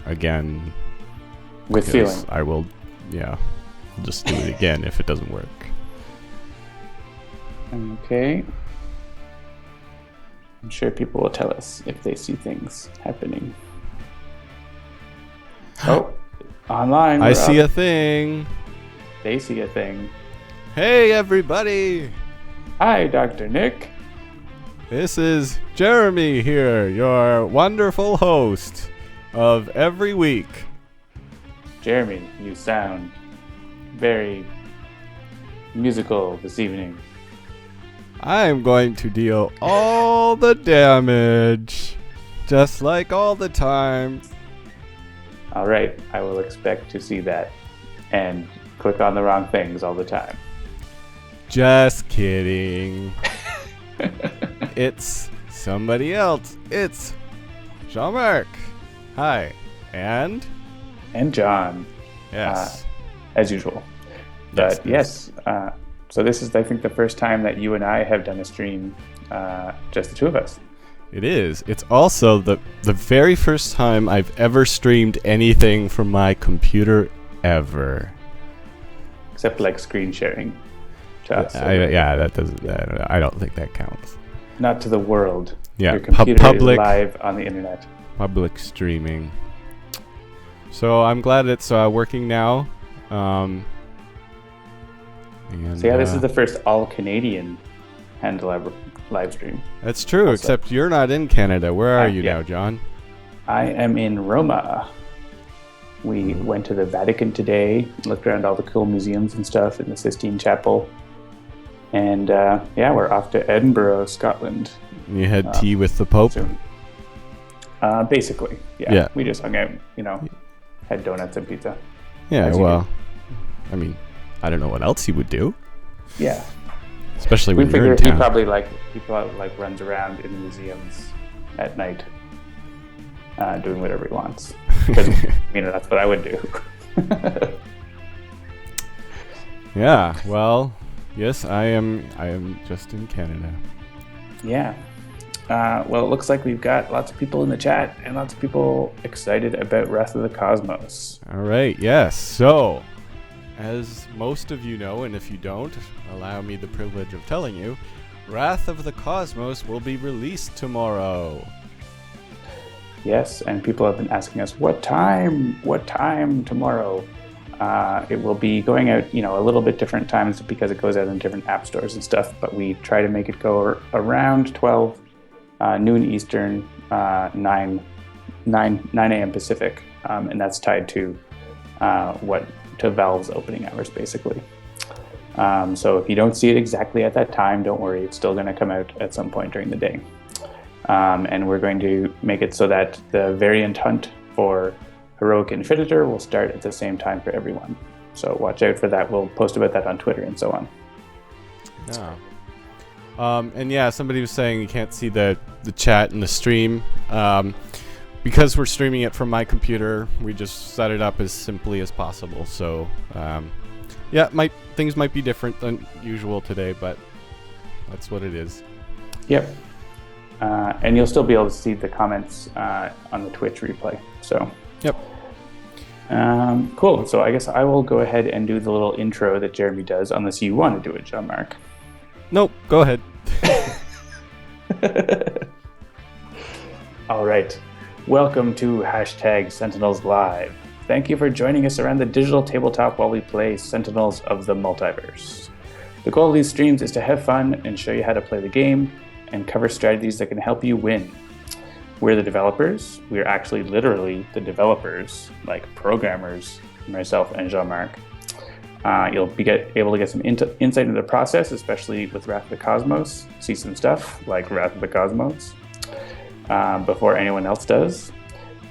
again. With feeling. I will, I'll just do it again if it doesn't work. Okay. I'm sure people will tell us if they see things happening. Oh, online. I see a thing. They see a thing. Hey, everybody. Hi, Dr. Nick. This is Jeremy here, your wonderful host of every week. Jeremy, you sound very musical this evening. I'm going to deal all the damage, just like all the time. All right, I will expect to see that and click on the wrong things all the time. Just kidding. It's somebody else. It's Jean-Marc. Hi. And John. Yes. As usual. But yes, so this is, I think, the first time that you and I have done a stream, just the two of us. It is. It's also the very first time I've ever streamed anything from my computer ever. Except like screen sharing to us. That doesn't. I don't think that counts. Not to the world. Yeah, your computer is live on the internet. Public streaming. So I'm glad it's working now. And, so this is the first all-Canadian Hand live stream. That's true, also. Except you're not in Canada. Where are you now, John? I am in Roma. We went to the Vatican today, looked around all the cool museums and stuff in the Sistine Chapel. And we're off to Edinburgh, Scotland. You had tea with the Pope? Soon. Basically, yeah. We just hung out, had donuts and pizza. Yeah, well, I mean, I don't know what else he would do. Yeah. Especially when you're in town. He probably runs around in the museums at night, doing whatever he wants. Because that's what I would do. Yeah. Well, yes, I am just in Canada. Yeah. Well, it looks like we've got lots of people in the chat and lots of people excited about Wrath of the Cosmos. All right. Yes. So, as most of you know, and if you don't, allow me the privilege of telling you, Wrath of the Cosmos will be released tomorrow. Yes, and people have been asking us, what time tomorrow? It will be going out, a little bit different times because it goes out in different app stores and stuff, but we try to make it go around 12, noon Eastern, 9 a.m. Pacific, and that's tied to to Valve's opening hours, basically. So if you don't see it exactly at that time, don't worry, it's still going to come out at some point during the day. And we're going to make it so that the variant hunt for Heroic Infinitor will start at the same time for everyone. So watch out for that. We'll post about that on Twitter and so on. Yeah. And somebody was saying you can't see the chat in the stream. Because we're streaming it from my computer, we just set it up as simply as possible. So, things might be different than usual today, but that's what it is. Yep. And you'll still be able to see the comments on the Twitch replay. So. Yep. Cool. So I guess I will go ahead and do the little intro that Jeremy does, unless you want to do it, Jean-Marc. Nope. Go ahead. All right. Welcome to #Sentinels Live. Thank you for joining us around the digital tabletop while we play Sentinels of the Multiverse. The goal of these streams is to have fun and show you how to play the game and cover strategies that can help you win. We're the developers. We're actually literally the developers, like programmers, myself and Jean-Marc. You'll be able to get some insight into the process, especially with Wrath of the Cosmos. See some stuff like Wrath of the Cosmos before anyone else does.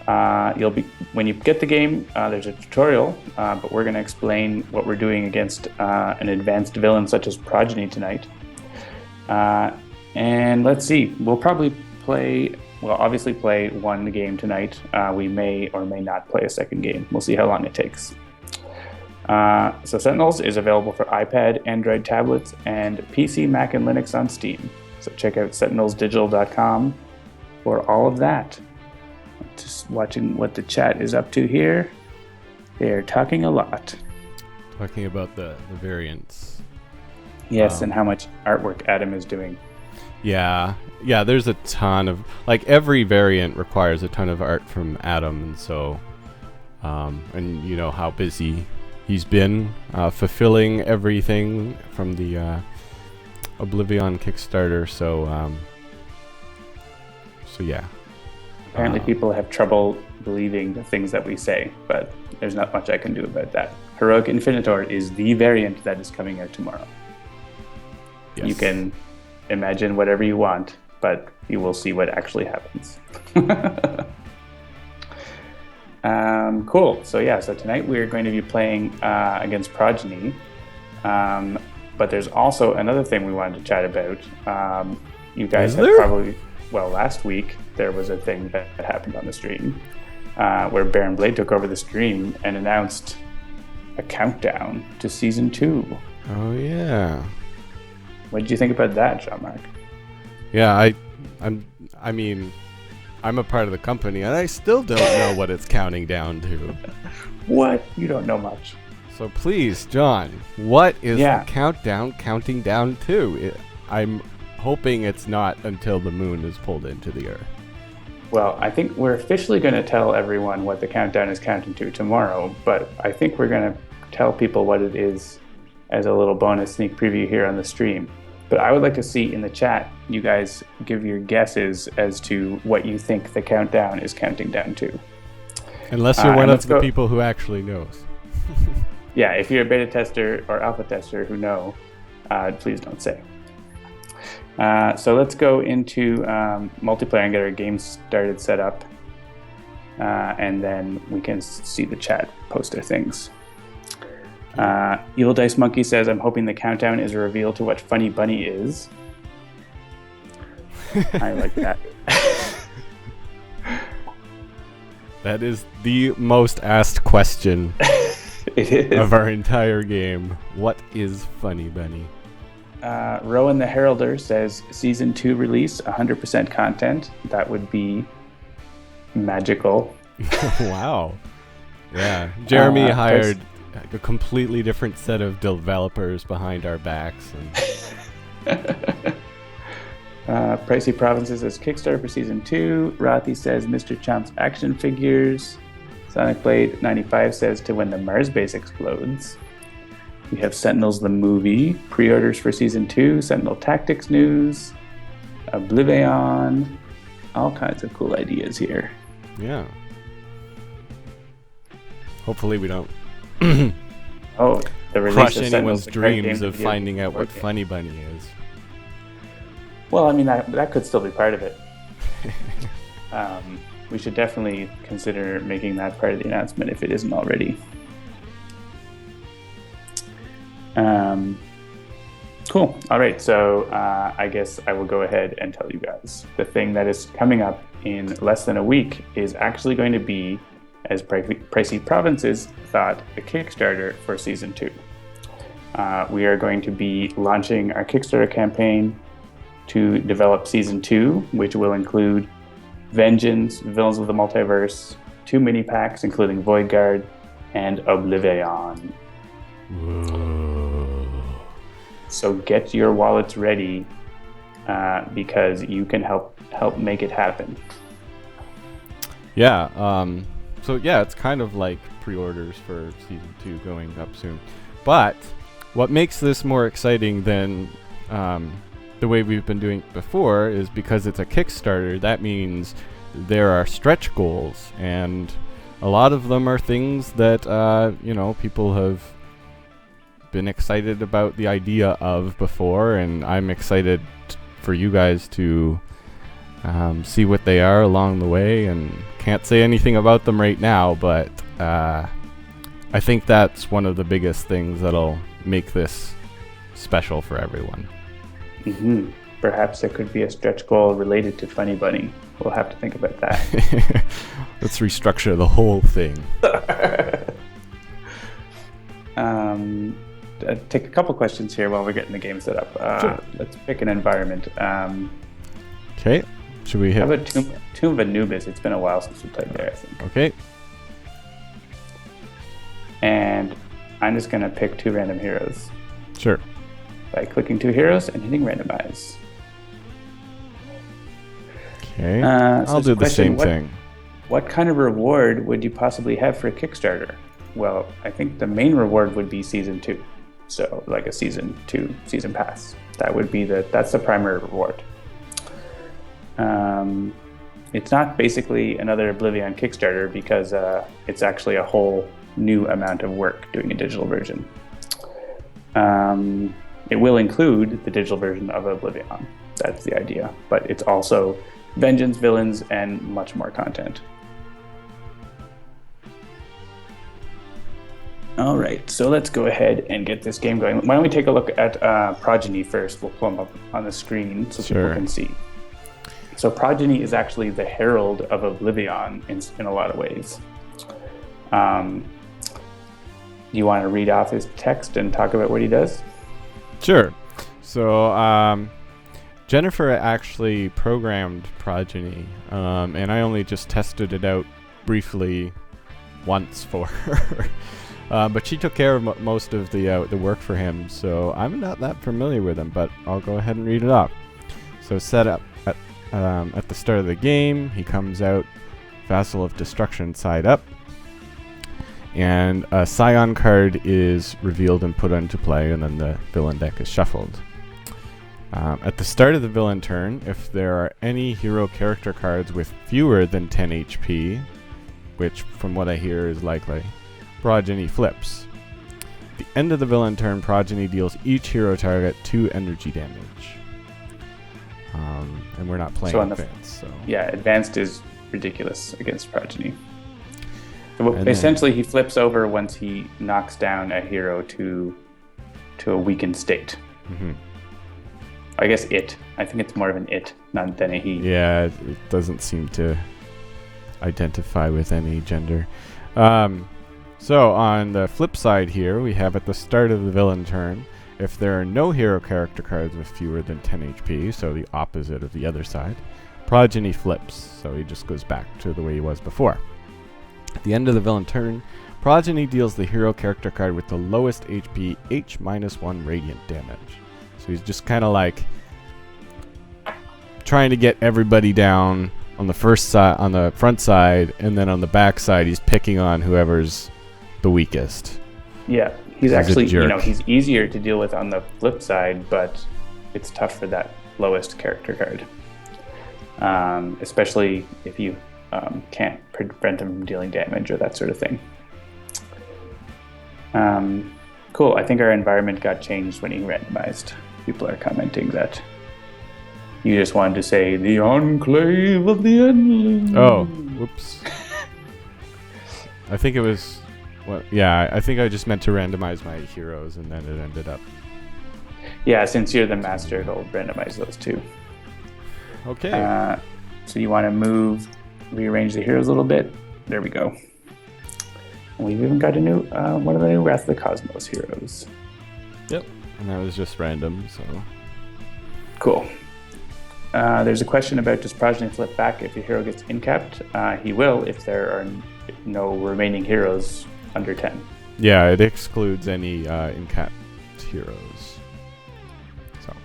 When you get the game, there's a tutorial, but we're going to explain what we're doing against an advanced villain such as Progeny tonight. And let's see, we'll probably obviously play one game tonight. We may or may not play a second game. We'll see how long it takes. So Sentinels is available for iPad, Android tablets, and PC, Mac, and Linux on Steam. So check out sentinelsdigital.com for all of that. Just watching what the chat is up to here. They're talking a lot. Talking about the variants. Yes, and how much artwork Adam is doing. Yeah, there's a ton of, like, every variant requires a ton of art from Adam, and so, and you know how busy he's been fulfilling everything from the Oblivion Kickstarter, so yeah. Apparently people have trouble believing the things that we say, but there's not much I can do about that. Heroic Infinitor is the variant that is coming out tomorrow. Yes. You can imagine whatever you want, but you will see what actually happens. Cool. So tonight we're going to be playing against Progeny. But there's also another thing we wanted to chat about. You guys have probably, last week there was a thing that happened on the stream where Baron Blade took over the stream and announced a countdown to Season 2. Oh, yeah. What did you think about that, Jean-Marc? Yeah, I mean, I'm a part of the company, and I still don't know what it's counting down to. What? You don't know much. So please, John, what is the countdown counting down to? I'm hoping it's not until the moon is pulled into the Earth. Well, I think we're officially going to tell everyone what the countdown is counting to tomorrow, but I think we're going to tell people what it is as a little bonus sneak preview here on the stream. But I would like to see in the chat, you guys give your guesses as to what you think the countdown is counting down to. Unless you're one of the people who actually knows. Yeah, if you're a beta tester or alpha tester who know, please don't say. So let's go into multiplayer and get our game started set up. And then we can see the chat post their things. Evil Dice Monkey says, I'm hoping the countdown is a reveal to what Funny Bunny is. I like that. That is the most asked question it is. Of our entire game. What is Funny Bunny? Rowan the Heralder says, Season 2 release, 100% content. That would be magical. Wow. Yeah. Jeremy hired a completely different set of developers behind our backs. Pricey Provinces says Kickstarter for Season 2. Rothy says Mr. Chomp's action figures. Sonic Blade 95 says to when the Mars base explodes. We have Sentinels the movie. Pre-orders for Season 2. Sentinel Tactics news. Oblivion. All kinds of cool ideas here. Yeah. Hopefully we don't the release crush of anyone's Sentinels, dreams of finding out what Funny Bunny is. Well, I mean, that could still be part of it. We should definitely consider making that part of the announcement if it isn't already. Cool. All right. So I guess I will go ahead and tell you guys. The thing that is coming up in less than a week is actually going to be, as Pricey Provinces thought, a Kickstarter for Season 2. We are going to be launching our Kickstarter campaign to develop Season 2, which will include Vengeance, Villains of the Multiverse, 2 mini packs, including Void Guard, and Oblivion. Whoa. So get your wallets ready because you can help make it happen. Yeah. So yeah, it's kind of like pre-orders for Season 2 going up soon. But what makes this more exciting than the way we've been doing it before is because it's a Kickstarter. That means there are stretch goals, and a lot of them are things that people have been excited about the idea of before, and I'm excited for you guys to see what they are along the way, and can't say anything about them right now, but I think that's one of the biggest things that'll make this special for everyone. Mm-hmm. Perhaps there could be a stretch goal related to Funny Bunny. We'll have to think about that. Let's restructure the whole thing. Take a couple questions here while we're getting the game set up. Sure. Let's pick an environment. Okay. Should we hit? How about Tomb of Anubis? It's been a while since we played there, I think. Okay. And I'm just going to pick 2 random heroes. Sure. By clicking 2 heroes and hitting randomize. Okay. I'll do the same thing. What kind of reward would you possibly have for a Kickstarter? Well, I think the main reward would be Season 2. So like a Season 2 season pass. That's the primary reward. It's not basically another Oblivion Kickstarter because it's actually a whole new amount of work doing a digital version. It will include the digital version of Oblivion. That's the idea. But it's also Vengeance, Villains, and much more content. All right, so let's go ahead and get this game going. Why don't we take a look at Progeny first? We'll pull them up on the screen so people can see. So Progeny is actually the herald of Oblivion in a lot of ways. You want to read off his text and talk about what he does? Sure. So Jennifer actually programmed Progeny, and I only just tested it out briefly once for her. But she took care of most of the work for him, so I'm not that familiar with him, but I'll go ahead and read it off. So set up at the start of the game, he comes out Vassal of Destruction side up, and a Scion card is revealed and put into play, and then the villain deck is shuffled. At the start of the villain turn, if there are any hero character cards with fewer than 10 HP, which from what I hear is likely, Progeny flips. At the end of the villain turn, Progeny deals each hero target 2 energy damage. And we're not playing advanced. Yeah, advanced is ridiculous against Progeny. So essentially, he flips over once he knocks down a hero to a weakened state. Mm-hmm. I guess it. I think it's more of an it, not than a he. Yeah, it doesn't seem to identify with any gender. So on the flip side here, we have at the start of the villain turn, if there are no hero character cards with fewer than 10 HP, so the opposite of the other side, Progeny flips, so he just goes back to the way he was before. At the end of the villain turn, Progeny deals the hero character card with the lowest HP H-1 radiant damage. So he's just kind of like trying to get everybody down on the on the front side, and then on the back side he's picking on whoever's the weakest. Yeah, he's actually, he's easier to deal with on the flip side, but it's tough for that lowest character card. Especially if you can't prevent him from dealing damage or that sort of thing. Cool, I think our environment got changed when he randomized. People are commenting that you just wanted to say, the Enclave of the Endling. Oh, whoops. I think it was... I think I just meant to randomize my heroes, and then it ended up... Yeah, since you're the master, it'll randomize those too. Okay. So you want to rearrange the heroes a little bit. There we go. And we've even got a new one of the new Wrath of the Cosmos heroes. Yep. And that was just random, so... Cool. There's a question about, does Progeny flip back if your hero gets incapped? He will if there are no remaining heroes under 10. Yeah, it excludes any incapped heroes. So,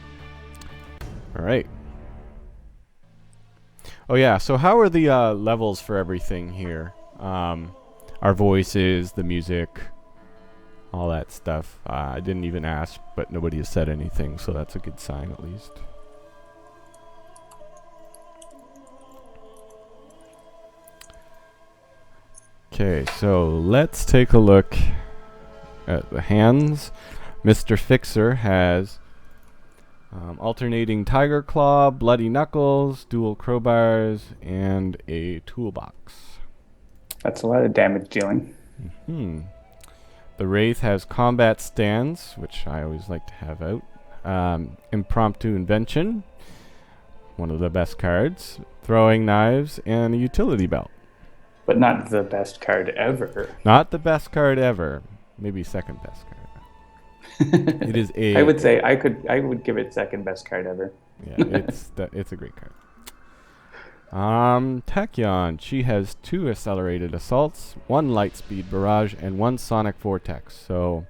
all right. Oh yeah, so how are the levels for everything here? Our voices, the music, all that stuff. I didn't even ask, but nobody has said anything, so that's a good sign at least. Okay, so let's take a look at the hands. Mr. Fixer has alternating Tiger Claw, Bloody Knuckles, dual crowbars, and a toolbox. That's a lot of damage dealing. Mm-hmm. The Wraith has combat stands, which I always like to have out. Impromptu Invention, one of the best cards. Throwing Knives, and a utility belt. But not the best card ever. Not the best card ever. Maybe second best card. It is a... I would say I would give it second best card ever. Yeah, it's a great card. Tachyon. She has 2 accelerated assaults, 1 light speed barrage, and 1 sonic vortex. So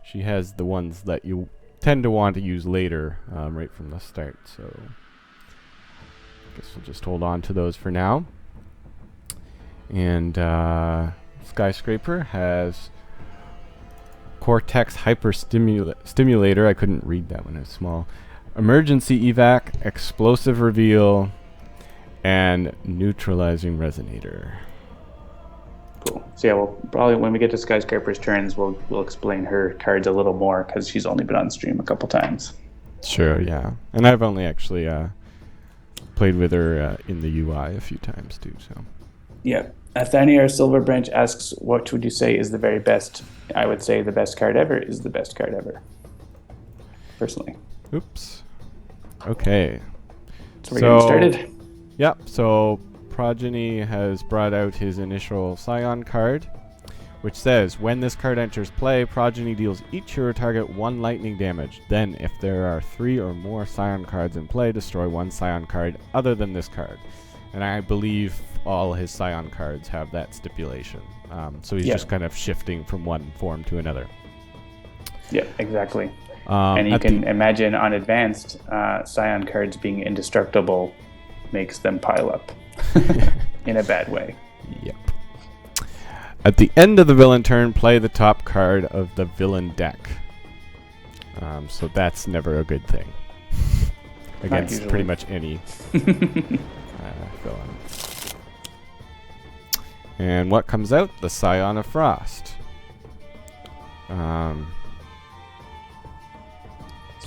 she has the ones that you tend to want to use later, right from the start. So I guess we'll just hold on to those for now. And Skyscraper has Cortex Hyper-Stimulator. I couldn't read that when it was small. Emergency Evac, Explosive Reveal, and Neutralizing Resonator. Cool. So yeah, we'll probably, when we get to Skyscraper's turns, we'll explain her cards a little more, because she's only been on stream a couple times. Sure, yeah. And I've only actually played with her in the UI a few times too, so. Yeah. Athaniar Silverbranch asks, what would you say is the very best? I would say the best card ever is the best card ever, personally. Oops. Okay. So we're getting started? Yep, so Progeny has brought out his initial Scion card, which says, when this card enters play, Progeny deals each hero target 1 lightning damage. Then, if there are 3 or more Scion cards in play, destroy 1 Scion card other than this card. And I believe all his Scion cards have that stipulation. So he's just kind of shifting from one form to another. Yeah, exactly. And you can imagine on advanced, Scion cards being indestructible makes them pile up in a bad way. Yep. At the end of the villain turn, play the top card of the villain deck. So that's never a good thing against pretty much any villain. And what comes out? The Scion of Frost. So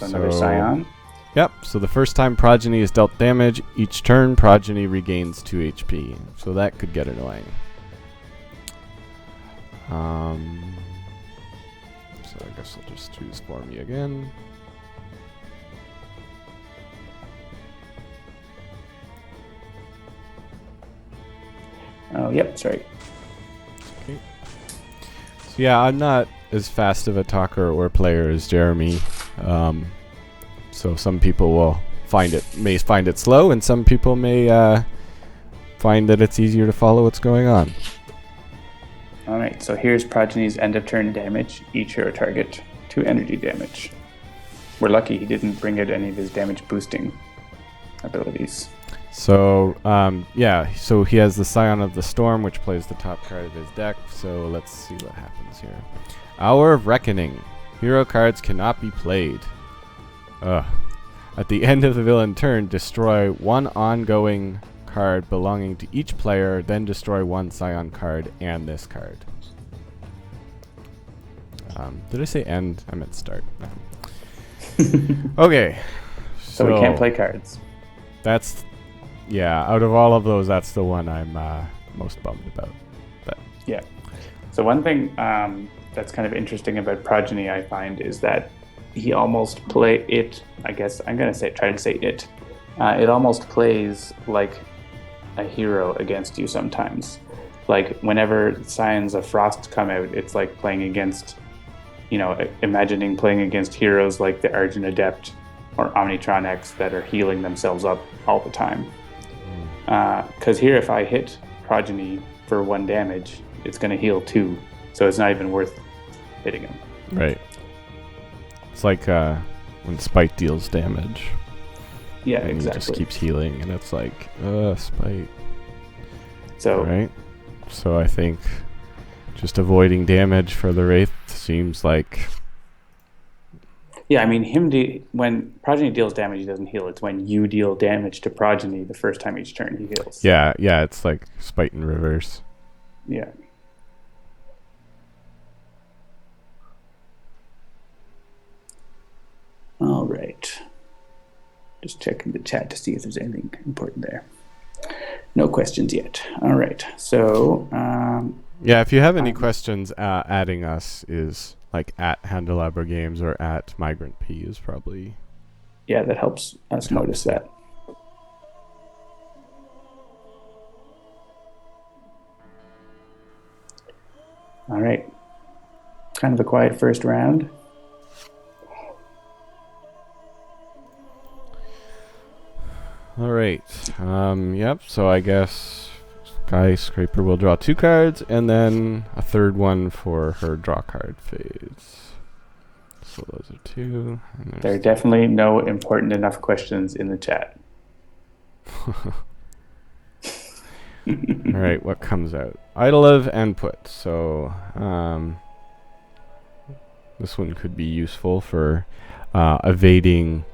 another Scion? Yep, so the first time Progeny is dealt damage, each turn Progeny regains 2 HP. So that could get annoying. So I guess I'll just choose for me again. Oh, yep, sorry. Okay. So yeah, I'm not as fast of a talker or player as Jeremy. So some people will may find it slow, and some people may find that it's easier to follow what's going on. All right, so here's Progeny's end of turn damage. Each hero target 2 energy damage. We're lucky he didn't bring out any of his damage boosting abilities. So yeah, so he has the Scion of the Storm, which plays the top card of his deck. So let's see what happens here. Hour of Reckoning. Hero cards cannot be played. At the end of the villain turn, destroy 1 ongoing card belonging to each player, then destroy 1 Scion card and this card. Did I say end? I meant start. Okay. So we can't play cards. That's, yeah, out of all of those, that's the one I'm most bummed about. But yeah. So one thing that's kind of interesting about Progeny, I find, is that he almost I guess I'm going to try to say it. It almost plays like a hero against you sometimes. Like whenever Scions of Frost come out, it's like playing against, imagining playing against heroes like the Argent Adept or Omnitron X that are healing themselves up all the time. Because here, if I hit Progeny for 1 damage, it's going to heal 2. So it's not even worth hitting him. Right. It's like when Spite deals damage. Yeah, and exactly. He just keeps healing, and it's like, Spite. So, right? So I think just avoiding damage for the Wraith seems like... Yeah, I mean, when Progeny deals damage, he doesn't heal. It's when you deal damage to Progeny the first time each turn he heals. Yeah, it's like Spite in reverse. Yeah. All right. Just checking the chat to see if there's anything important there. No questions yet. All right. So... yeah, if you have any questions, adding us is like at Handelabra Games or at Migrant P is probably... Yeah, that helps us notice that. All right. Kind of a quiet first round. All right. Yep. So I guess Sky-scraper will draw 2 cards, and then a third one for her draw card phase. So those are 2. And There are definitely no important enough questions in the chat. All right. What comes out? Idol of Input. So this one could be useful for evading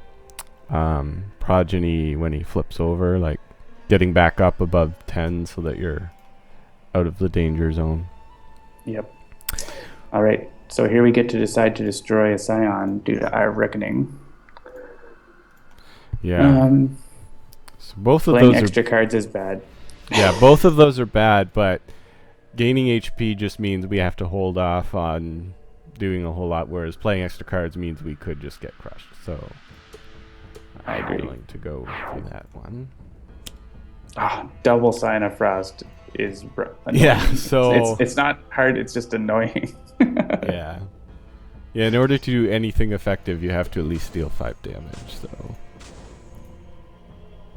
Progeny when he flips over, like getting back up above 10 so that you're out of the danger zone. Yep. All right. So here we get to decide to destroy a Scion due to our reckoning. Yeah. So both of playing those extra cards is bad. Yeah, both of those are bad, but gaining HP just means we have to hold off on doing a whole lot, whereas playing extra cards means we could just get crushed. So I agree. I'm willing to go through that one. Double Sign of Frost is annoying. Yeah, so it's not hard, it's just annoying. yeah. Yeah, in order to do anything effective, you have to at least deal 5 damage, so.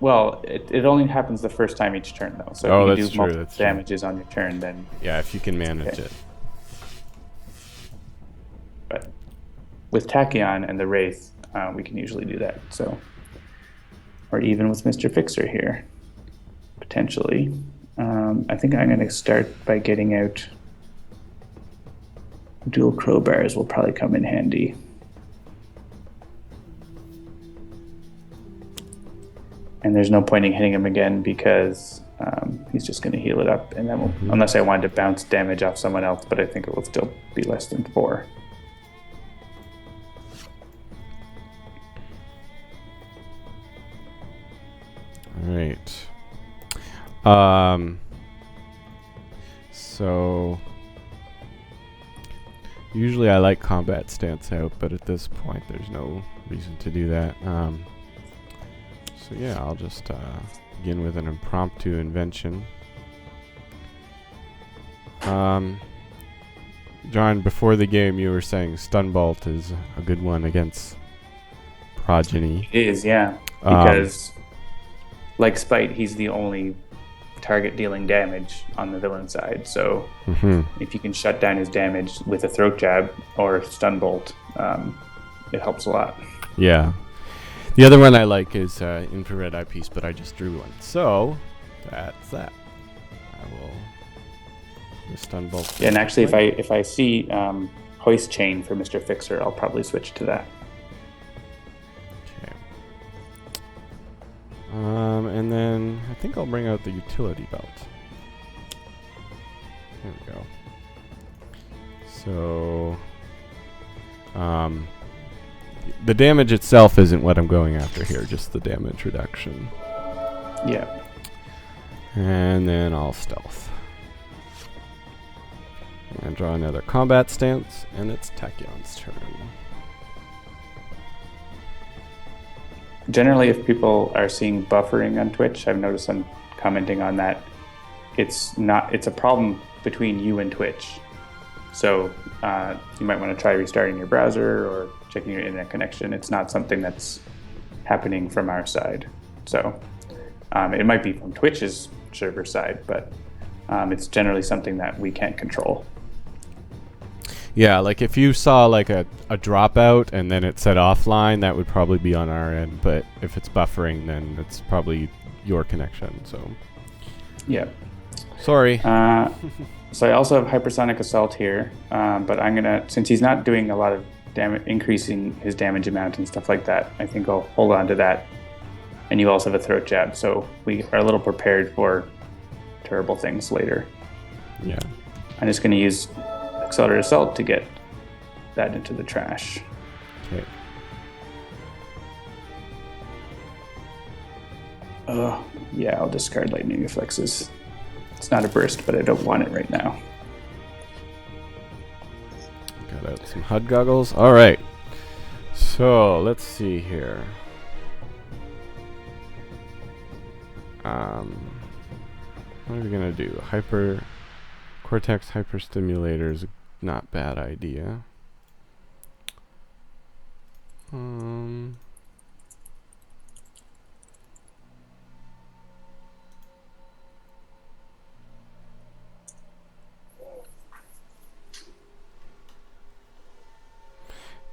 Well, it only happens the first time each turn, though. So if you do multiple damages on your turn, then... Yeah, if you can manage it. But with Tachyon and the Wraith, we can usually do that, so... Or even with Mr. Fixer here, potentially. I think I'm going to start by getting out... Dual Crowbars will probably come in handy. And there's no point in hitting him again because he's just going to heal it up. And then unless I wanted to bounce damage off someone else, but I think it will still be less than 4. All right. So usually I like combat stance out, but at this point there's no reason to do that. So yeah, I'll just begin with an impromptu invention. John, before the game you were saying Stun Bolt is a good one against Progeny. It is, yeah. Because, like Spite, he's the only target dealing damage on the villain side. So if you can shut down his damage with a Throat Jab or Stun Bolt, it helps a lot. Yeah. The other one I like is Infrared Eyepiece, but I just drew one. So, that's that. I will Stun Bolt. Yeah, and actually if I see Hoist Chain for Mr. Fixer, I'll probably switch to that. Okay. And then I think I'll bring out the Utility Belt. There we go. So, the damage itself isn't what I'm going after here, just the damage reduction. Yeah. And then I'll stealth. And draw another combat stance, and it's Tachyon's turn. Generally, if people are seeing buffering on Twitch, I've noticed them commenting on that. It's a problem between you and Twitch. So you might want to try restarting your browser or checking your internet connection. It's not something that's happening from our side. So it might be from Twitch's server side, but it's generally something that we can't control. Yeah, like if you saw like a dropout and then it said offline, that would probably be on our end. But if it's buffering, then it's probably your connection. So yeah. Sorry. So I also have Hypersonic Assault here, but I'm gonna, since he's not doing a lot of damage, increasing his damage amount and stuff like that, I think I'll hold on to that. And you also have a Throat Jab, so we are a little prepared for terrible things later. Yeah. I'm just gonna use Accelerated Assault to get that into the trash. Okay. Yeah, I'll discard Lightning Reflexes. It's not a burst, but I don't want it right now. Got out some HUD goggles. All right. So let's see here. What are we gonna do? Cortex Hyperstimulator is not bad idea.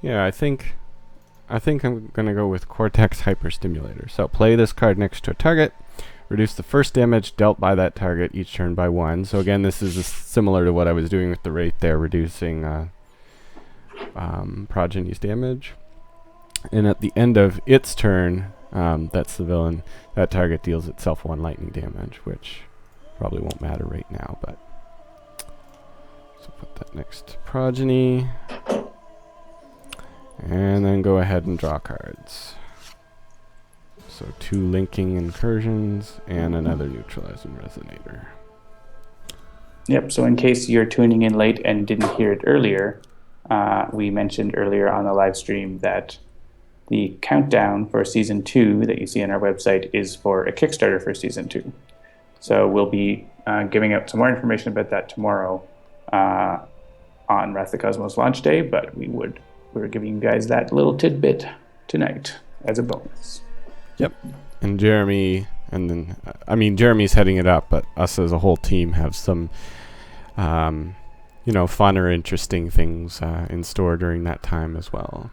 Yeah, I think I'm gonna go with Cortex Hyperstimulator. So play this card next to a target. Reduce the first damage dealt by that target each turn by 1. So again, this is similar to what I was doing with the Wraith there, reducing Progeny's damage. And at the end of its turn, that's the villain, that target deals itself 1 lightning damage, which probably won't matter right now, but... So put that next to Progeny. And then go ahead and draw cards. So 2 linking incursions and another neutralizing resonator. Yep, so in case you're tuning in late and didn't hear it earlier, we mentioned earlier on the live stream that the countdown for Season 2 that you see on our website is for a Kickstarter for Season 2. So we'll be giving out some more information about that tomorrow on Wrath of the Cosmos launch day, but we're giving you guys that little tidbit tonight as a bonus. Yep. And Jeremy, and then, Jeremy's heading it up, but us as a whole team have some, fun or interesting things in store during that time as well.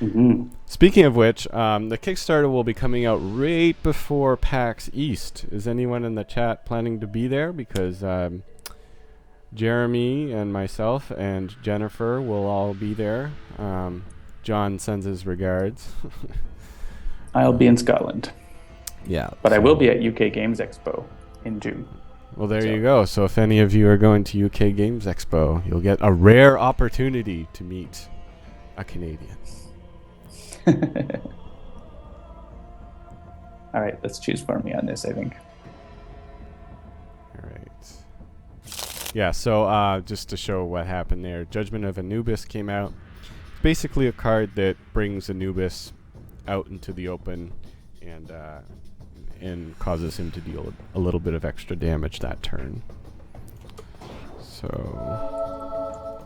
Mm-hmm. Speaking of which, the Kickstarter will be coming out right before PAX East. Is anyone in the chat planning to be there? Because Jeremy and myself and Jennifer will all be there. John sends his regards. I'll be in Scotland. Yeah. But I will be at UK Games Expo in June. Well, there you go. So if any of you are going to UK Games Expo, you'll get a rare opportunity to meet a Canadian. All right, let's choose for me on this, I think. All right. Yeah, so just to show what happened there, Judgment of Anubis came out. It's basically a card that brings Anubis out into the open and causes him to deal a little bit of extra damage that turn. So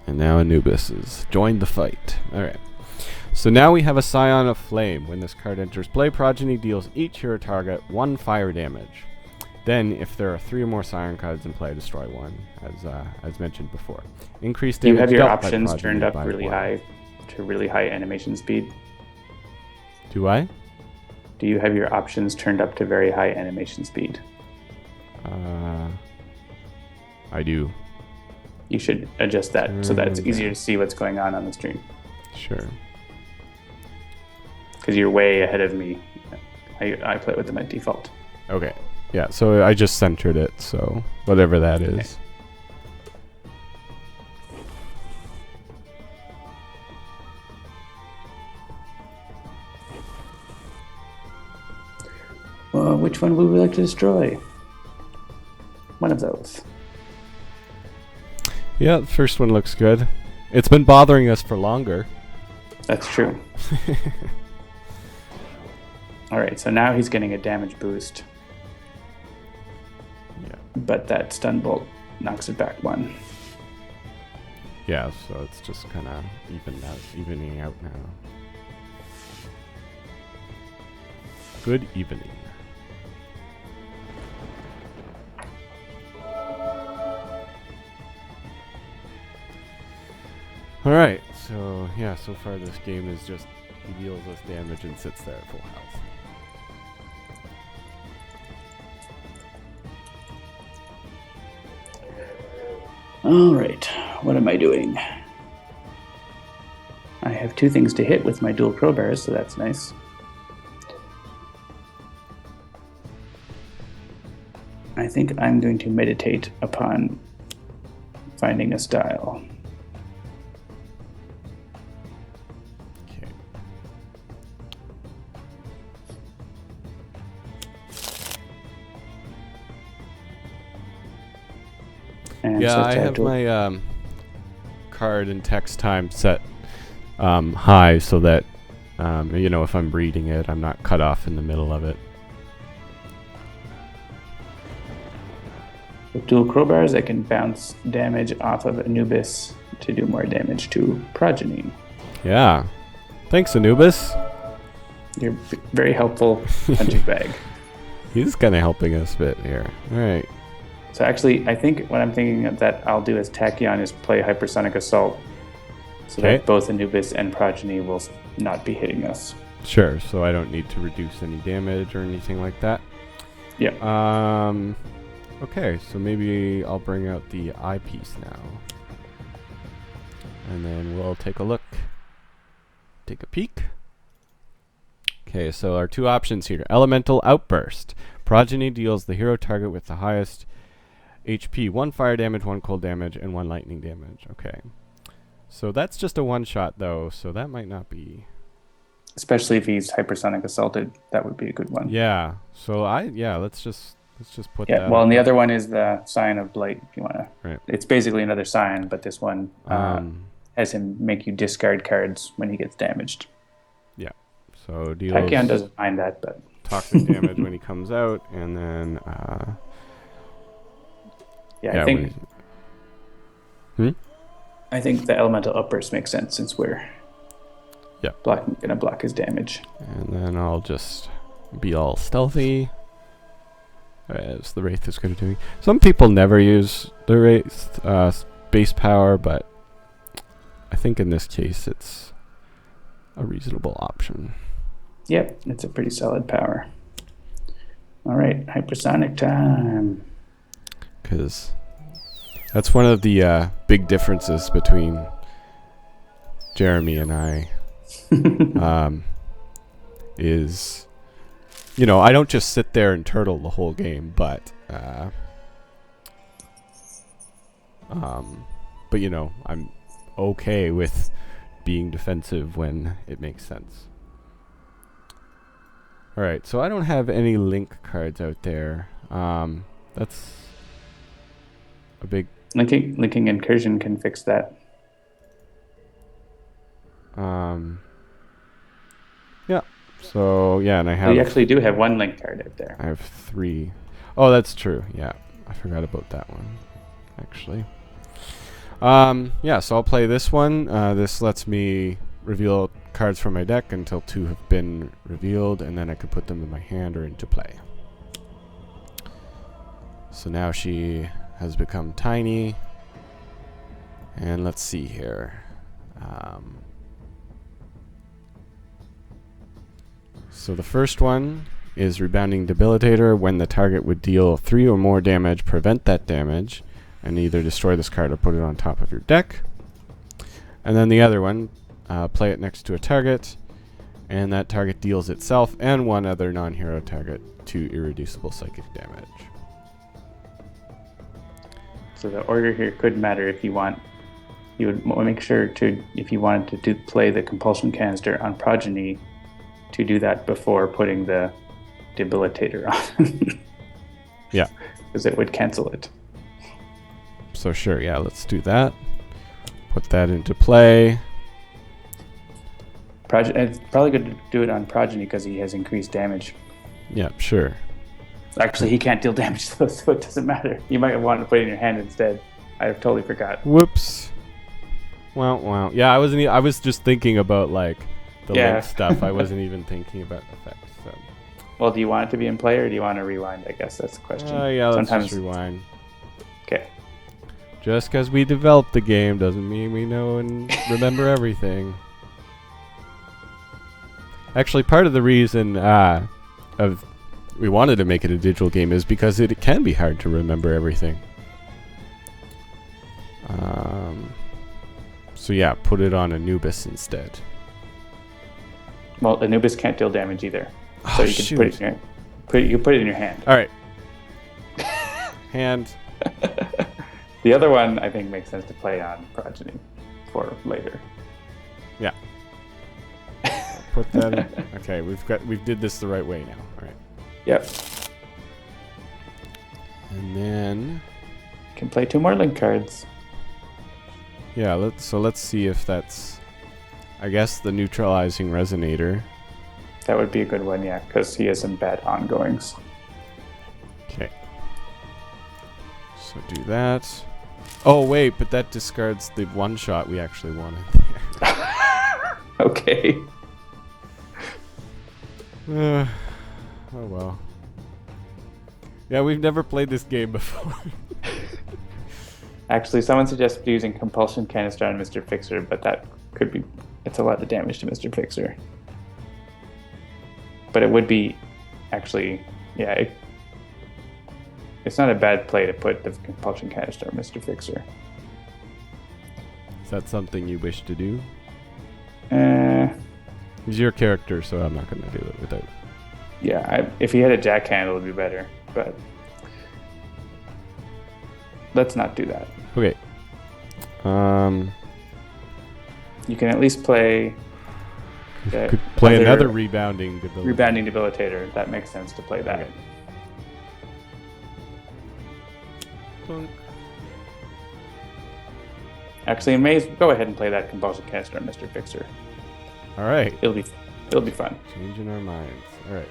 and now Anubis has joined the fight. Alright. So now we have a Scion of Flame. When this card enters play, Progeny deals each hero target 1 fire damage. Then, if there are 3 or more Scion cards in play, destroy 1, as mentioned before. Increased damage. Do you have your dealt by options Progeny turned up by really 1. high to really high animation speed? Do I? Do you have your options turned up to very high animation speed? I do. You should adjust that so that it's easier to see what's going on the stream. Sure. Because you're way ahead of me. I play with them at default. Okay. Yeah, so I just centered it, so whatever that is. Okay. Well, which one would we like to destroy? One of those. Yeah, the first one looks good. It's been bothering us for longer. That's true. All right, so now he's getting a damage boost. Yeah. But that stun bolt knocks it back 1. Yeah, so it's just kind of evening out now. Good evening. Alright, so yeah, so far this game is just he deals us damage and sits there at full health. All right, what am I doing? I have 2 things to hit with my dual crowbars, so that's nice. I think I'm going to meditate upon finding a style. Okay. And Yeah, I have my card and text time set high so that if I'm reading it, I'm not cut off in the middle of it. With dual crowbars, I can bounce damage off of Anubis to do more damage to Progeny. Yeah. Thanks, Anubis. You're very helpful punching bag. He's kind of helping us a bit here. All right. So actually, I think what I'm thinking that I'll do as Tachyon is play Hypersonic Assault, so that both Anubis and Progeny will not be hitting us. Sure. So I don't need to reduce any damage or anything like that. Yeah. Okay. So maybe I'll bring out the eyepiece now, and then we'll take a look. Take a peek. Okay, so our two options here. Elemental Outburst. Progeny deals the hero target with the highest HP 1 fire damage, 1 cold damage, and 1 lightning damage. Okay. So that's just a one-shot, though, so that might not be... Especially if he's Hypersonic Assaulted, that would be a good one. Yeah. So let's just put that... Yeah, well, and the other one is the Sign of Blight, if you want to... Right. It's basically another sign, but this one has him make you discard cards when he gets damaged. Yeah. So deals... Tachyon doesn't mind that, but... Toxic damage when he comes out, and then... I think the Elemental Outburst makes sense since we're gonna block his damage. And then I'll just be all stealthy, as the Wraith is going to do. Some people never use the Wraith base power, but I think in this case it's a reasonable option. Yep, it's a pretty solid power. All right, hypersonic time. Because that's one of the big differences between Jeremy and I. Is, I don't just sit there and turtle the whole game, but I'm okay with being defensive when it makes sense. All right, so I don't have any link cards out there. That's a big... Linking Incursion can fix that. Yeah. So, yeah, and I have... You actually do have one link card out there. I have 3. Oh, that's true. Yeah, I forgot about that one, actually. Yeah, so I'll play this one. This lets me reveal cards from my deck until 2 have been revealed, and then I can put them in my hand or into play. So now she has become tiny. And let's see here. So the first one is Rebounding Debilitator. When the target would deal 3 or more damage, prevent that damage, and either destroy this card or put it on top of your deck. And then the other one, play it next to a target, and that target deals itself and one other non-hero target 2 irreducible psychic damage. So the order here could matter if you want. You would make sure to, if you wanted to play the Compulsion Canister on Progeny, to do that before putting the Debilitator on. Yeah. Because it would cancel it. So sure, yeah, let's do that. Put that into play. It's probably good to do it on Progeny because he has increased damage. Yeah, sure. Actually, he can't deal damage, though, so it doesn't matter. You might want to put it in your hand instead. I totally forgot. Whoops. Wow. Yeah, I was just thinking about like the link stuff. I wasn't even thinking about effects. So. Well, do you want it to be in play or do you want to rewind? I guess that's the question. Yeah, let's just rewind. Okay. Just because we developed the game doesn't mean we know and remember everything. Actually, part of the reason we wanted to make it a digital game is because it can be hard to remember everything. So yeah, put it on Anubis instead. Well, Anubis can't deal damage either, so you can put it in your hand. All right. Hand. The other one I think makes sense to play on Progeny for later. Yeah. Put that in. Okay, we did this the right way now. All right. Yep. And then can play 2 more link cards. Yeah, let's see if that's, I guess, the Neutralizing Resonator. That would be a good one, yeah, because he has some bad ongoings. Okay. So do that. Oh wait, but that discards the one shot we actually wanted there. Okay. Oh well. Yeah, we've never played this game before. Actually, someone suggested using Compulsion Canister on Mr. Fixer, but that could be... It's a lot of damage to Mr. Fixer. But it would be... Actually, yeah, it's not a bad play to put the Compulsion Canister on Mr. Fixer. Is that something you wish to do? He's your character, so I'm not going to do it without. Yeah, if he had a jack handle, it would be better, but let's not do that. Okay. You can at least play. Could play another rebounding debilitator. Rebounding debilitator. That makes sense to play that. Okay. Actually, you may go ahead and play that Compulsion Canister on Mr. Fixer. All right. It'll be fun. Changing our minds. All right.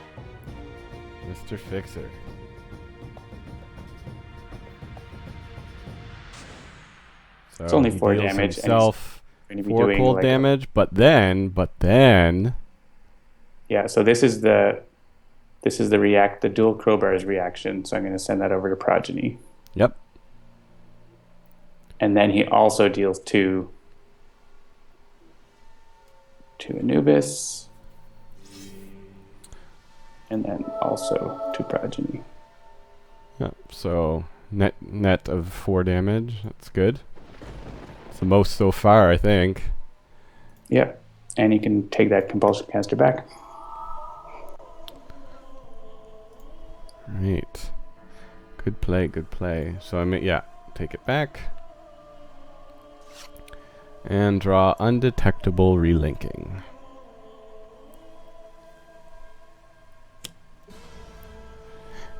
Mr. Fixer. So it's only he 4 deals damage. Himself and 4 cold damage, but then. Yeah. So this is the dual crowbars reaction. So I'm going to send that over to Progeny. Yep. And then he also deals 2 to Anubis. And then also to Progeny. Yep. So net of 4 damage. That's good. It's the most so far, I think. Yep. And he can take that Compulsion Canister back. Right. Good play. So take it back. And draw undetectable relinking.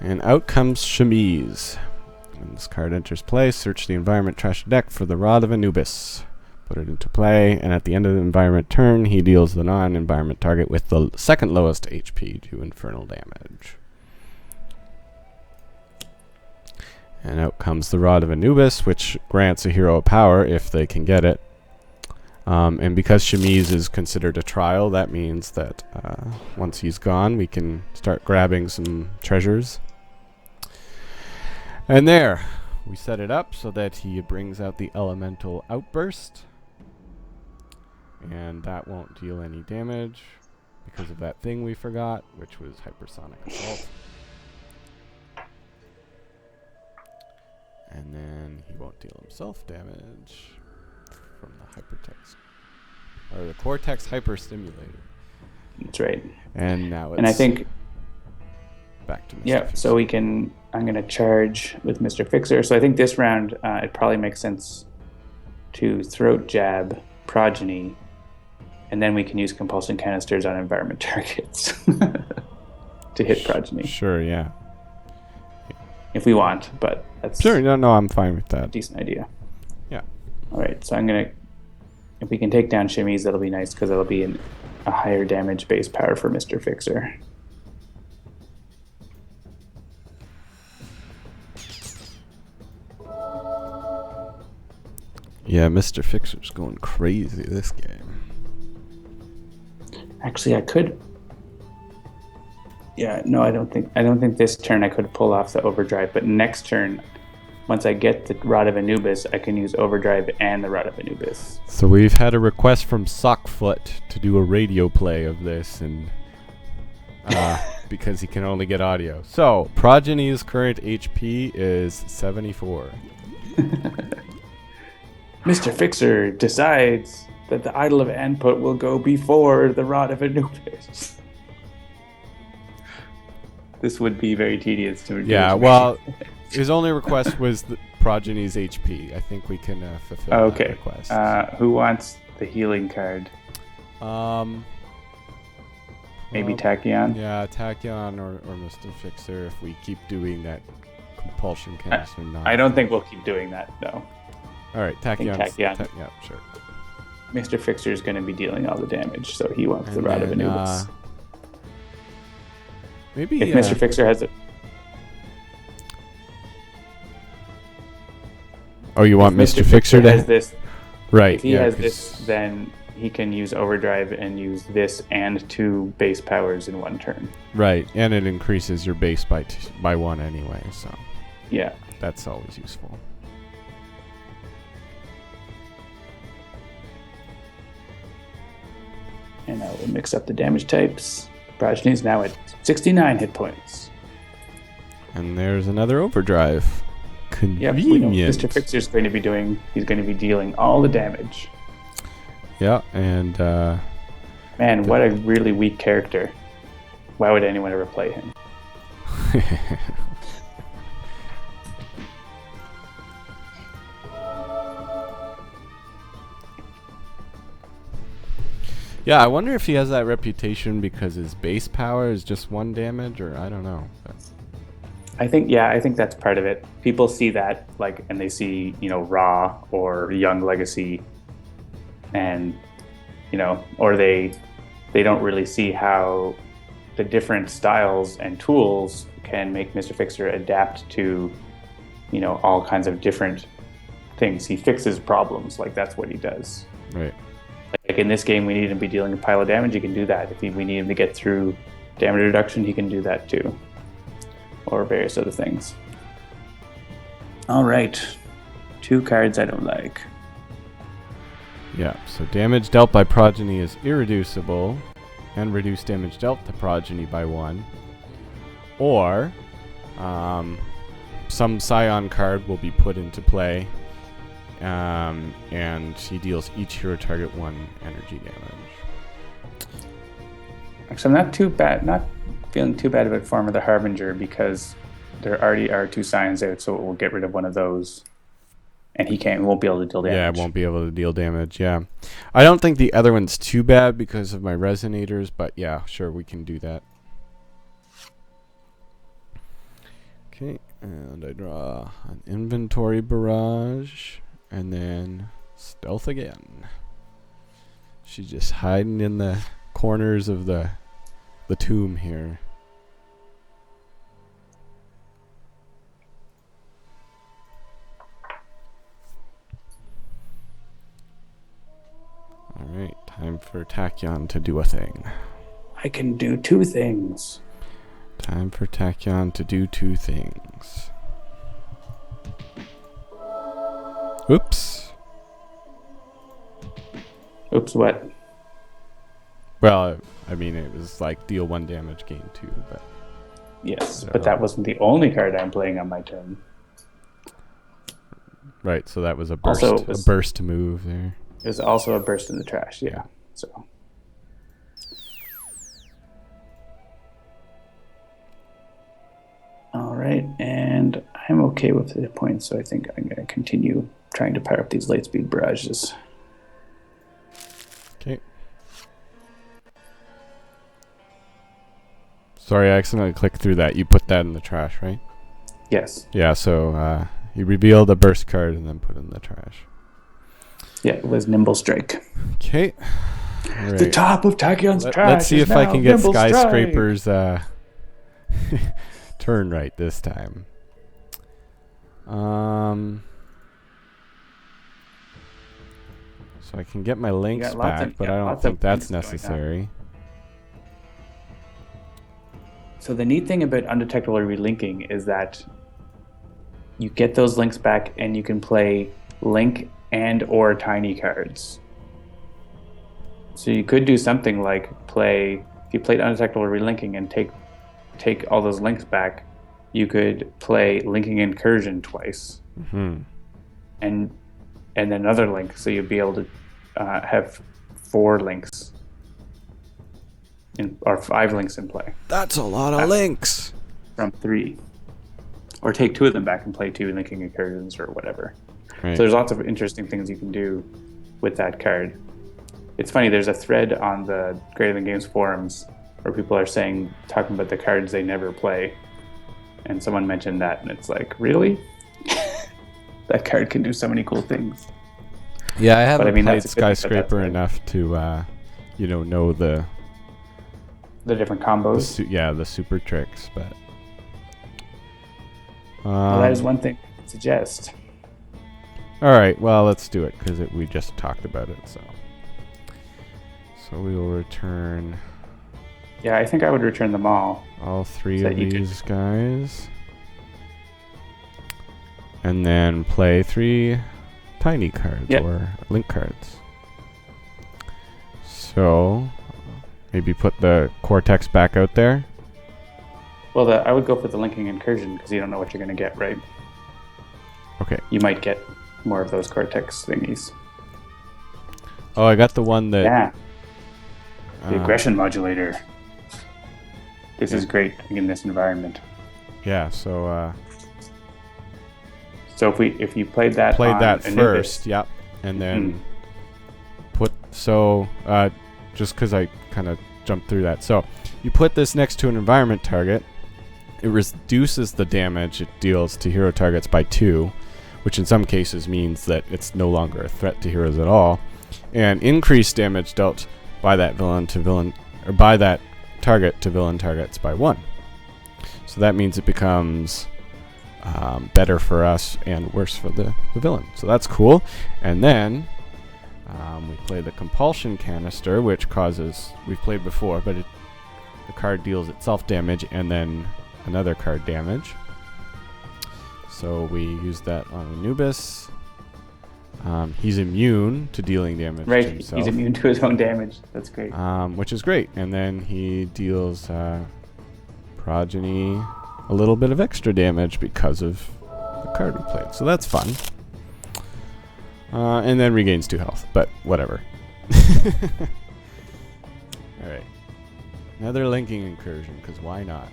And out comes Chemise. When this card enters play, search the environment trash deck for the Rod of Anubis. Put it into play, and at the end of the environment turn, he deals the non-environment target with the second lowest HP to infernal damage. And out comes the Rod of Anubis, which grants a hero a power if they can get it. And because Chemise is considered a trial, that means that once he's gone, we can start grabbing some treasures. And there, we set it up so that he brings out the Elemental Outburst. And that won't deal any damage because of that thing we forgot, which was Hypersonic Assault. And then he won't deal himself damage from the hypertext. Or the Cortex Hyperstimulator. That's right. And now it's... And I think... back to Mr. Yeah, Fixer. so we can... I'm going to charge with Mr. Fixer. So I think this round, it probably makes sense to throat jab Progeny, and then we can use Compulsion Canisters on environment targets to hit Progeny. Sure, yeah. If we want, but that's... Sure, no, I'm fine with that. a decent idea. Yeah. All right, so I'm going to... If we can take down Chemise, that'll be nice, because that'll be a higher damage base power for Mr. Fixer. Yeah, Mr. Fixer's going crazy this game. Actually, I could... Yeah, no, I don't think this turn I could pull off the overdrive, but next turn, once I get the Rod of Anubis, I can use overdrive and the Rod of Anubis. So we've had a request from Sockfoot to do a radio play of this, and because he can only get audio. So Progeny's current HP is 74. Mr. Fixer decides that the Idol of Anput will go before the Rod of Anubis. This would be very tedious to read. Yeah, well, his only request was the Progeny's HP. I think we can fulfill that request. Who wants the healing card? Maybe Tachyon? Yeah, Tachyon or Mr. Fixer if we keep doing that compulsion canister. I don't think we'll keep doing that, though. All right, Tachyon. Tachyon. Yeah, sure. Mr. Fixer is going to be dealing all the damage, so he wants the Rod of Anubis. Maybe if Mr. Fixer has it. Oh, you want Mr. Fixer to has this? Right. If he has this, then he can use overdrive and use this and 2 base powers in 1 turn. Right, and it increases your base by 1 anyway, so Yeah. that's always useful. And now we'll mix up the damage types. Progeny is now at 69 hit points. And there's another overdrive. Yep, Convenient. we know Mr. Fixer's going to be he's going to be dealing all the damage. Yeah, and Man, what a really weak character. Why would anyone ever play him? yeah, I wonder if he has that reputation because his base power is just 1 damage, or I don't know. But I think that's part of it. People see that, like, and they see, Raw or Young Legacy, and, or they don't really see how the different styles and tools can make Mr. Fixer adapt to, all kinds of different things. He fixes problems, like that's what he does. right. Like in this game, we need him to be dealing a pile of damage. He can do that. If we need him to get through damage reduction, he can do that too, or various other things. All right, 2 cards I don't like. Yeah, so damage dealt by Progeny is irreducible, and reduced damage dealt to Progeny by 1. Or, some Scion card will be put into play, and he deals each hero target 1 energy damage. Actually, I'm not feeling too bad about Form of the Harbinger, because there already are 2 Scions out, so it will get rid of one of those. And he won't be able to deal damage. Yeah, it won't be able to deal damage, yeah. I don't think the other one's too bad because of my resonators, but yeah, sure, we can do that. Okay, and I draw an inventory barrage, and then stealth again. She's just hiding in the corners of the tomb here. Alright, time for Tachyon to do a thing. I can do 2 things. Time for Tachyon to do 2 things. Oops. Oops, what? Well, I mean, it was like deal 1 damage, gain 2, but... Yes, So- but that wasn't the only card I'm playing on my turn. Right, so that was a burst, Also, it was- a burst move there. It was also a burst in the trash, yeah. So, all right, and I'm okay with the points, so I think I'm going to continue trying to power up these light speed barrages. Okay. Sorry, I accidentally clicked through that. You put that in the trash, right? Yes. Yeah, so you revealed a burst card and then put it in the trash. Yeah, it was Nimble Strike. Okay. The top of Tachyon's trash. Let's see is if I now can get Nimble Strike. Skyscraper's turn right this time. So I can get my links got lots back, of- but yeah, I don't lots think of that's links going on. necessary. So the neat thing about undetectable relinking is that you get those links back and you can play link and or tiny cards. So you could do something like if you played undetectable relinking and take all those links back, you could play linking incursion twice. Mm-hmm. And another link, so you'd be able to have 4 links or 5 links in play. That's a lot of links. From 3. Or take 2 of them back and play 2 linking incursions or whatever. Right. So there's lots of interesting things you can do with that card. It's funny, there's a thread on the Greater Than Games forums where people are talking about the cards they never play. And someone mentioned that, and it's like, really? That card can do so many cool things. Yeah, I haven't played that's a good thing that that's Skyscraper right. enough to, know the The different combos. the super tricks, but Well, that is one thing I can suggest. all right, well, let's do it because we just talked about it. So, So we will return Yeah, I think I would return them all. all three So of you could- these guys. And then play 3 tiny cards Yep. or link cards. So maybe put the Cortex back out there. Well, I would go for the linking incursion because you don't know what you're going to get, right? Okay. You might get more of those Cortex thingies. Oh, I got the one that... Yeah, the uh, aggression modulator. This is great in this environment. Yeah, so... So if you played that played on that Anubis, first, yep. And then put... So, just because I kind of jumped through that. So, you put this next to an environment target. It reduces the damage it deals to hero targets by 2, which in some cases means that it's no longer a threat to heroes at all, and increased damage dealt by that by that target to villain targets by 1. So that means it becomes better for us and worse for the villain. So that's cool. And then we play the compulsion canister, which causes, we've played before, but the card deals itself damage and then another card damage. So we use that on Anubis. He's immune to dealing damage to right? himself. He's immune to his own damage. That's great. Which is great. And then he deals Progeny a little bit of extra damage because of the card we played. So that's fun. And then regains 2 health, but whatever. Alright. Another linking incursion, because why not?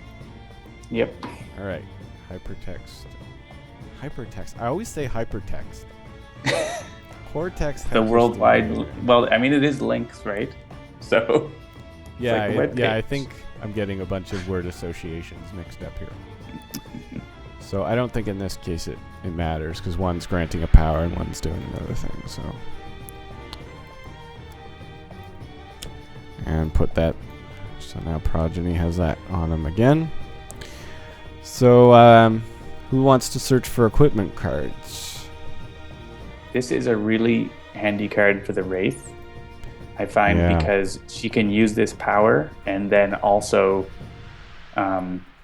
Yep. Alright. Hypertext. Hypertext. I always say hypertext. Cortex. The has worldwide. just a- Well, I mean, it is links, right? So. Yeah, like a web I page. think I'm getting a bunch of word associations mixed up here. So I don't think in this case it matters, because one's granting a power and one's doing another thing. So, and put that. So now Progeny has that on him again. So who wants to search for equipment cards? This is a really handy card for the Wraith, I find, Yeah. because she can use this power and then also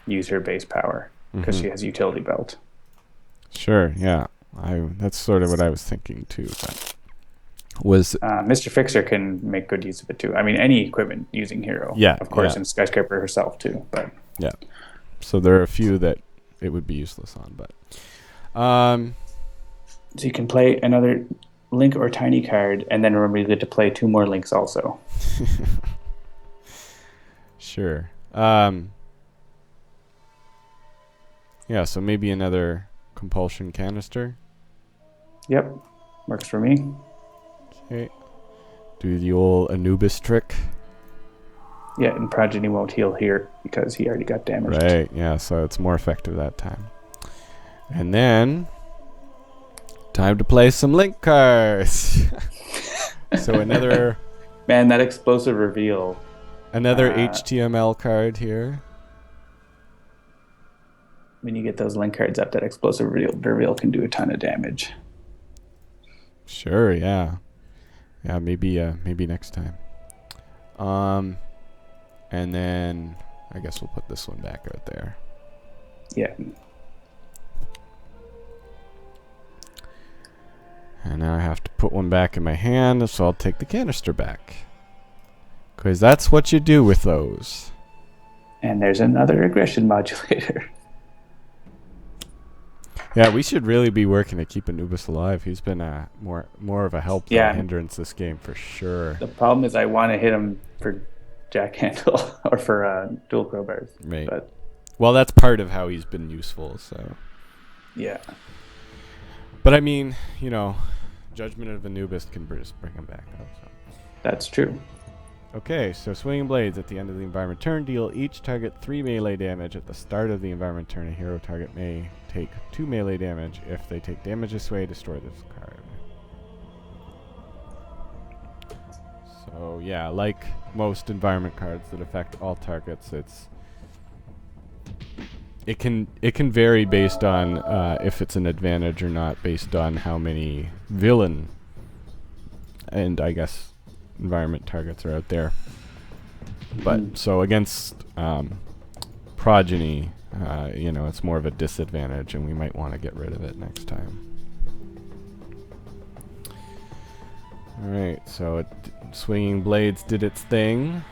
use her base power because she has utility belt. Sure, yeah. That's sort of what I was thinking too. But was Mr. Fixer can make good use of it too. I mean, any equipment using hero. Yeah, Of course, yeah. and Skyscraper herself too. But yeah. So there are a few that it would be useless on, but so you can play another link or tiny card, and then remember you get to play 2 more links also. sure. Yeah, so maybe another compulsion canister. Yep, works for me. Okay. Do the old Anubis trick. Yeah, and Progeny won't heal here because he already got damaged. Right, yeah, so it's more effective that time. And then time to play some link cards. So another Man, that explosive reveal. HTML card here. When you get those link cards up, that explosive reveal can do a ton of damage. Sure, yeah. Yeah, maybe next time. And then I guess we'll put this one back out there. Yeah. And now I have to put one back in my hand, so I'll take the canister back. Because that's what you do with those. And there's another aggression modulator. Yeah, we should really be working to keep Anubis alive. He's been more of a help than a hindrance this game, for sure. The problem is I want to hit him for jack handle or for dual crowbars. Right. But Well, that's part of how he's been useful, so... yeah. But I mean, Judgment of Anubis can just bring him back up, so... That's true. Okay, so Swinging Blades at the end of the environment turn deal each target 3 melee damage. At the start of the environment turn, a hero target may take 2 melee damage. If they take damage this way, destroy this card. So yeah, like most environment cards that affect all targets, it can vary based on if it's an advantage or not, based on how many villain and I guess environment targets are out there. But so against Progeny, it's more of a disadvantage, and we might want to get rid of it next time. All right, so Swinging Blades did its thing.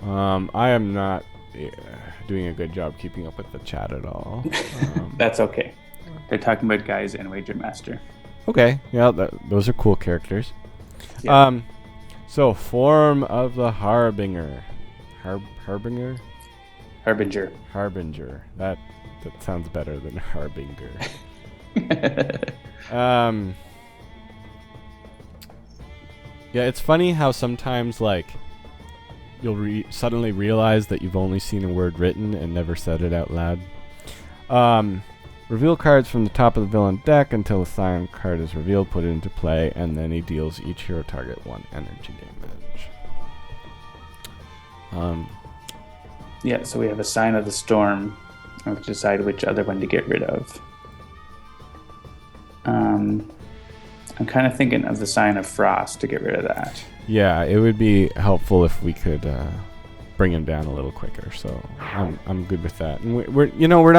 I am not doing a good job keeping up with the chat at all. That's okay. They're talking about Guys and Wager Master. Okay, yeah, those are cool characters. Yeah. So Form of the Harbinger. Harbinger? Harbinger. That sounds better than Harbinger. Yeah, it's funny how sometimes, like, you'll suddenly realize that you've only seen a word written and never said it out loud. Reveal cards from the top of the villain deck until a Scion card is revealed, put it into play, and then he deals each hero target 1 energy damage. Yeah, so we have a Sign of the Storm. I have to decide which other one to get rid of. I'm kind of thinking of the Sign of Frost to get rid of that. Yeah, it would be helpful if we could bring him down a little quicker. So I'm good with that. And we're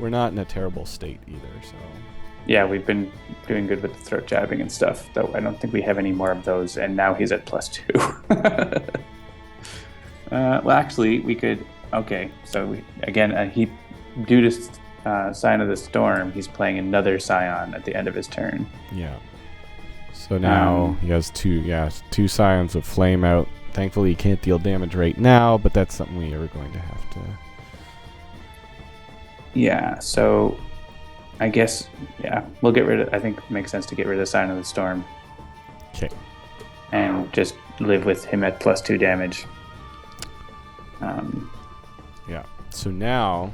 not in a terrible state either. So yeah, we've been doing good with the throat jabbing and stuff. Though I don't think we have any more of those. And now he's at +2. Well, actually, we could. Okay, so due to Sign of the Storm, he's playing another Scion at the end of his turn. Yeah. So now he has two Scions of Flame out. Thankfully, he can't deal damage right now, but that's something we are going to have to. Yeah. So, I guess we'll get rid of. I think it makes sense to get rid of Sign of the Storm. Okay. And just live with him at +2 damage. Yeah. So now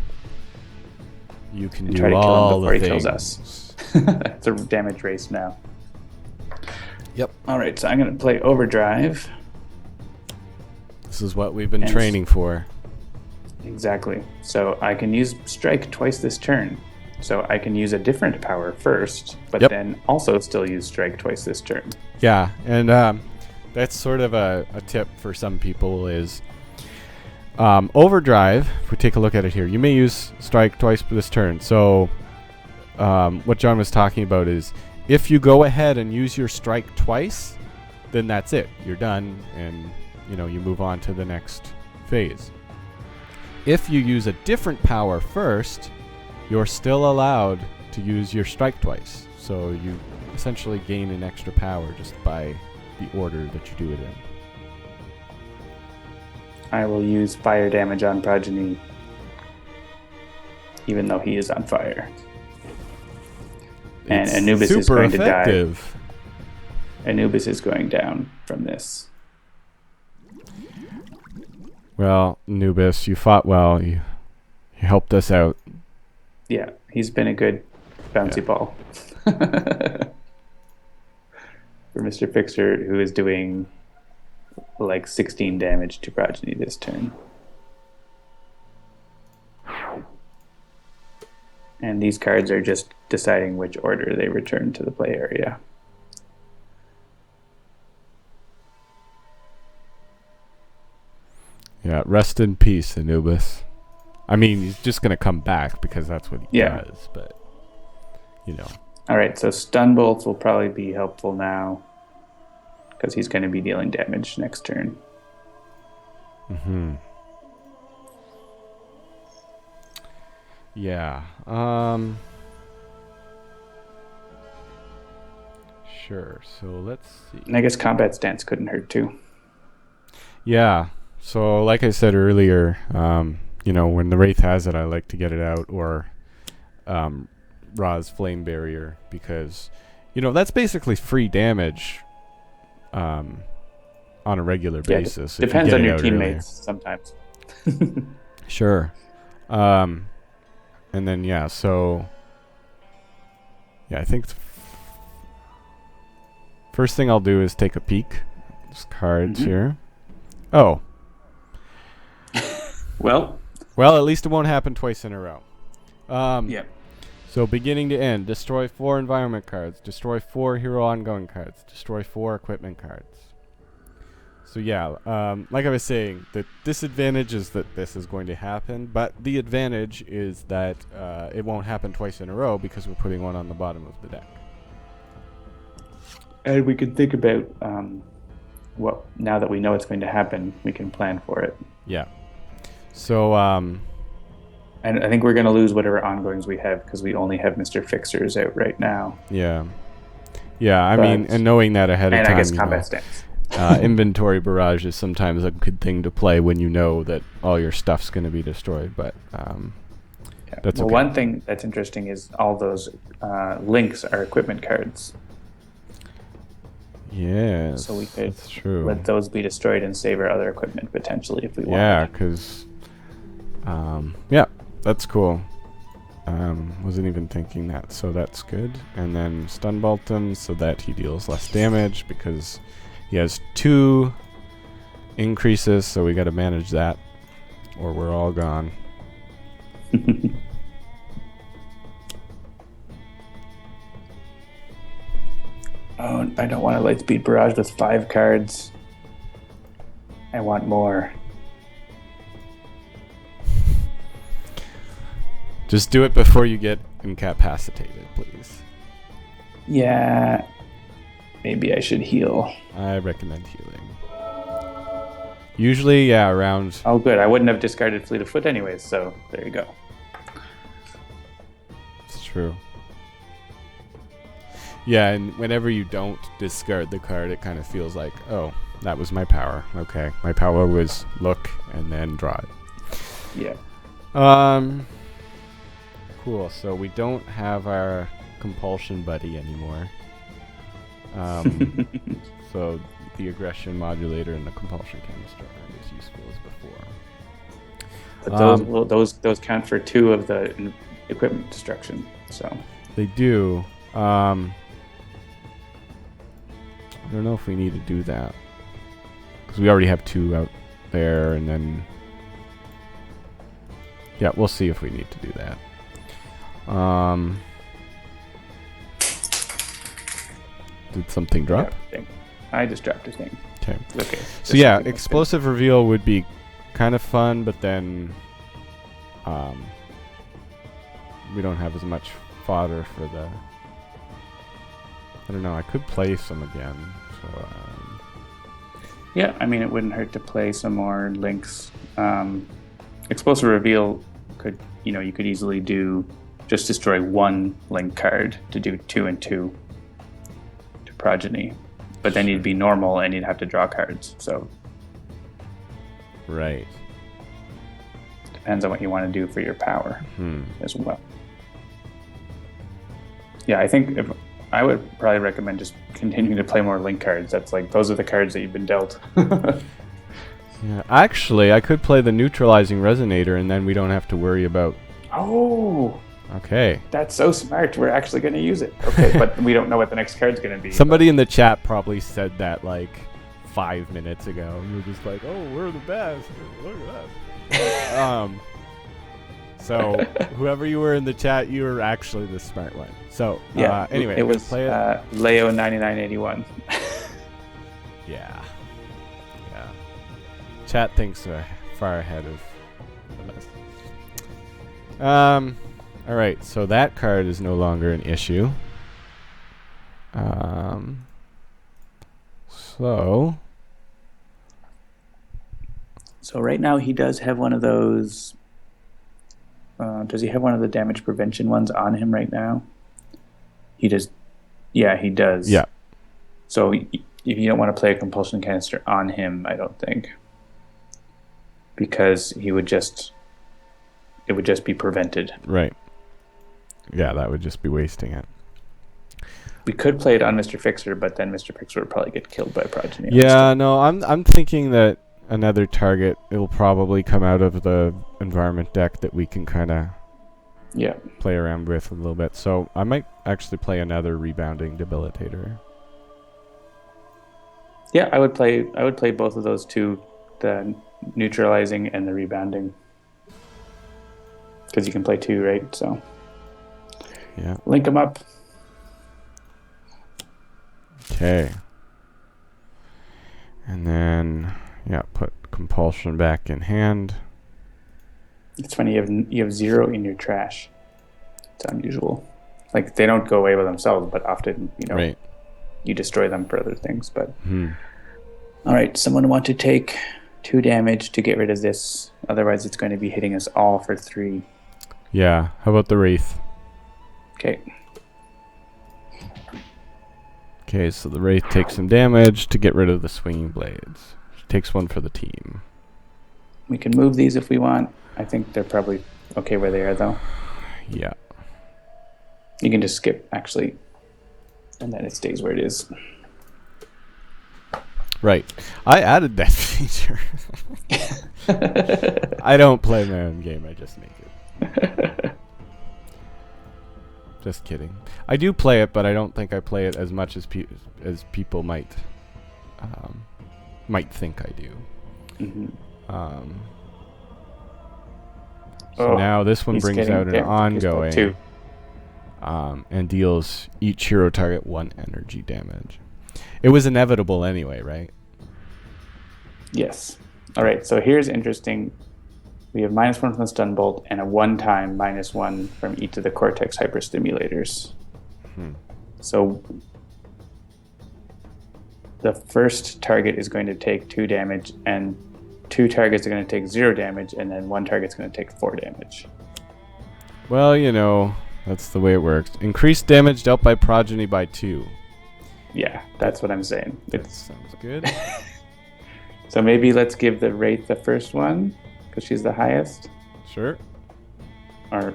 you can do try to all kill him before the he things. kills us. It's a damage race now. Yep. All right, so I'm going to play Overdrive. This is what we've been training for. Exactly. So I can use Strike twice this turn. So I can use a different power first, but then also still use Strike twice this turn. Yeah, and that's sort of a tip for some people is Overdrive. If we take a look at it here, you may use Strike twice this turn. So what John was talking about is if you go ahead and use your Strike twice, then that's it. You're done, and you move on to the next phase. If you use a different power first, you're still allowed to use your Strike twice. So you essentially gain an extra power just by the order that you do it in. I will use fire damage on Progeny, even though he is on fire. And Anubis is going to die. Anubis is going down from this. Well, Anubis, you fought well. You helped us out. Yeah, he's been a good bouncy ball. For Mr. Fixer, who is doing like 16 damage to Progeny this turn. And these cards are just deciding which order they return to the play area. Yeah, rest in peace, Anubis. I mean, he's just going to come back because that's what he does, but, All right, so Stun Bolts will probably be helpful now because he's going to be dealing damage next turn. Mm-hmm. Yeah. Sure, so let's see. And I guess Combat Stance couldn't hurt too. Yeah, so like I said earlier, when the Wraith has it, I like to get it out, or Ra's Flame Barrier, because, that's basically free damage on a regular basis. Depends on your teammates sometimes. Sure. And then, I think first thing I'll do is take a peek. There's cards here. Oh. Well, at least it won't happen twice in a row. So beginning to end, destroy 4 environment cards, destroy 4 hero ongoing cards, destroy 4 equipment cards. So yeah, like I was saying, the disadvantage is that this is going to happen, but the advantage is that it won't happen twice in a row because we're putting one on the bottom of the deck. And we can think about, well, now that we know it's going to happen, we can plan for it. Yeah. So, and I think we're going to lose whatever ongoings we have because we only have Mr. Fixers out right now. Yeah. Yeah, I mean, and knowing that ahead of time, and I guess combat stance. Inventory barrage is sometimes a good thing to play when you know that all your stuff's going to be destroyed, but that's okay. One thing that's interesting is all those links are equipment cards. Yes, so we could that's true. Let those be destroyed and save our other equipment potentially if we want. Yeah, because that's cool. Wasn't even thinking that, so that's good. And then stun bolt him so that he deals less damage because he has 2 increases, so we got to manage that or we're all gone. Oh, I don't want a Lightspeed Barrage with 5 cards. I want more. Just do it before you get incapacitated, please. Yeah. Maybe I should heal. I recommend healing. Usually, yeah, around... Oh, good. I wouldn't have discarded Fleet of Foot anyways, so there you go. It's true. Yeah, and whenever you don't discard the card, it kind of feels like, oh, that was my power. Okay, my power was look and then draw it. Yeah. Cool. So we don't have our compulsion buddy anymore. So the aggression modulator and the compulsion canister aren't as useful as before. But those count for 2 of the equipment destruction. So they do. I don't know if we need to do that because we already have 2 out there, and then yeah, we'll see if we need to do that. Did something drop? Yeah, I just dropped a thing. Okay. So yeah, explosive reveal would be kind of fun, but then we don't have as much fodder for the... I don't know, I could play some again. So yeah, I mean, it wouldn't hurt to play some more links. Explosive reveal could, you could easily do just destroy 1 link card to do 2 and 2 to Progeny. But then you'd be normal and you'd have to draw cards. So right. Depends on what you want to do for your power as well. Yeah, I think I would probably recommend just continuing to play more link cards. That's like, those are the cards that you've been dealt. Yeah, actually, I could play the neutralizing resonator, and then we don't have to worry about... Oh! Okay. That's so smart. We're actually going to use it. Okay, but we don't know what the next card's going to be. Somebody in the chat probably said that, like, 5 minutes ago. You were just like, oh, we're the best. Look at that. So, whoever you were in the chat, you were actually the smart one. So, yeah, anyway, it was play it. Leo9981. Yeah. Chat thinks we're far ahead of us. All right, so that card is no longer an issue. So right now he does have one of those. Does he have one of the damage prevention ones on him right now? He does. Yeah, he does. Yeah. So if you don't want to play a compulsion canister on him, I don't think. Because it would just be prevented. Right. Yeah, that would just be wasting it. We could play it on Mr. Fixer, but then Mr. Fixer would probably get killed by Progeny. Yeah, no, I'm thinking that another target, it will probably come out of the environment deck that we can kind of play around with a little bit. So I might actually play another rebounding debilitator. Yeah, I would play both of those 2, the neutralizing and the rebounding, because you can play 2, right? So Yeah. Link them up. Okay. And then, yeah, put compulsion back in hand. It's funny, you have 0 in your trash. It's unusual. Like, they don't go away by themselves, but often, Right. you destroy them for other things. But Hmm. all right, someone want to take 2 damage to get rid of this. Otherwise, it's going to be hitting us all for 3. Yeah. How about the Wraith? Okay. Okay, so the Wraith takes some damage to get rid of the swinging blades. Takes 1 for the team. We can move these if we want. I think they're probably okay where they are, though. Yeah. You can just skip, actually, and then it stays where it is. Right. I added that feature. I don't play my own game. I just make it. Just kidding. I do play it, but I don't think I play it as much as people might think I do. Mm-hmm. So now this one brings out an ongoing, 2. and deals each hero target 1 energy damage. It was inevitable anyway, right? Yes. All right, so here's interesting. We have -1 from the stun bolt and a one-time -1 from each of the cortex hyperstimulators. So the first target is going to take 2 damage, and 2 targets are going to take 0 damage, and then 1 target's going to take 4 damage. Well, that's the way it works. Increased damage dealt by Progeny by 2. Yeah, that's what I'm saying. That sounds good. So maybe let's give the Wraith the first one, because she's the highest. Sure. Or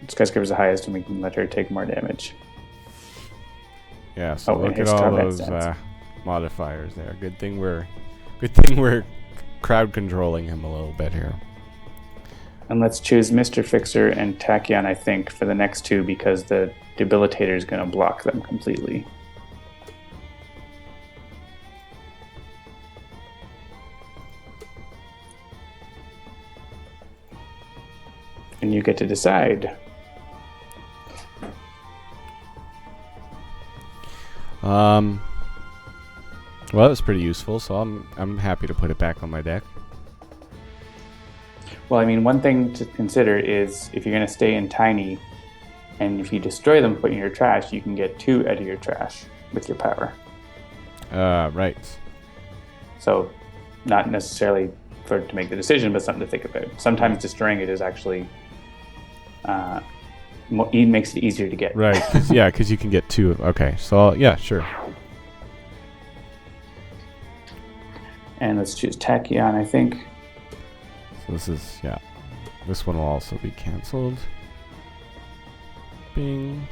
Skyscraper's the highest, and we can let her take more damage. Yeah, so look at all those modifiers there. Good thing we're crowd controlling him a little bit here. And let's choose Mr. Fixer and Tachyon, I think, for the next 2, because the Debilitator is going to block them completely. And you get to decide. Well, that was pretty useful, so I'm happy to put it back on my deck. Well, I mean, one thing to consider is if you're going to stay in tiny, and if you destroy them, put in your trash, you can get 2 out of your trash with your power. Right. So, not necessarily to make the decision, but something to think about. Sometimes destroying it is actually it makes it easier to get. Right. Because you can get 2. Okay. So yeah, sure. And let's choose Tachyon, I think. So this is This one will also be canceled. Bing.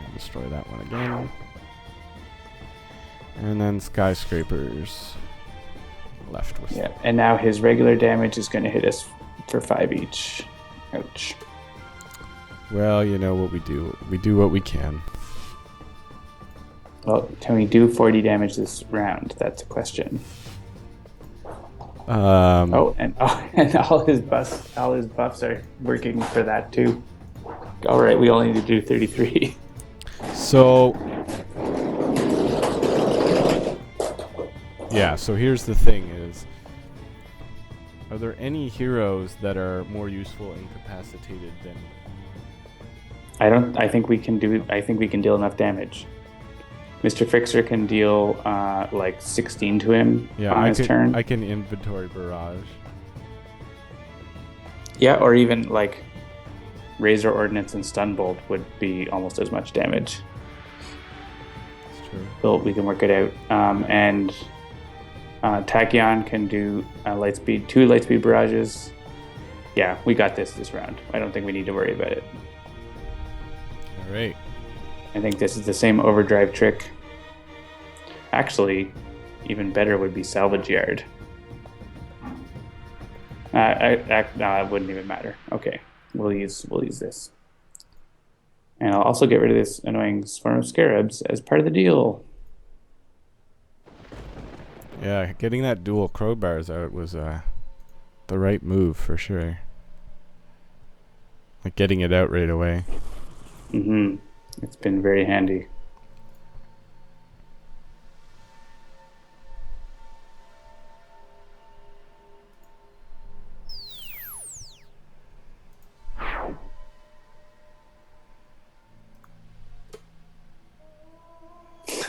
And destroy that one again. And then skyscrapers left with. Yeah. And now his regular damage is going to hit us for 5 each. Ouch. Well, you know what we do. We do what we can. Well, can we do 40 damage this round? That's a question. And all his buffs are working for that too. All right, we only need to do 33. So yeah, so here's the thing is, are there any heroes that are more useful incapacitated than I think we can deal enough damage. Mr. Fixer can deal like 16 to him on his turn. I can inventory barrage. Yeah, or even like Razor Ordnance and Stun Bolt would be almost as much damage. That's true. So we can work it out. And Tachyon can do 2 Lightspeed barrages. Yeah, we got this round. I don't think we need to worry about it. All right. I think this is the same overdrive trick. Actually, even better would be Salvage Yard. It wouldn't even matter. Okay, we'll use this. And I'll also get rid of this annoying swarm of scarabs as part of the deal. Yeah, getting that dual crowbars out was the right move for sure. Like getting it out right away. Mm-hmm. It's been very handy.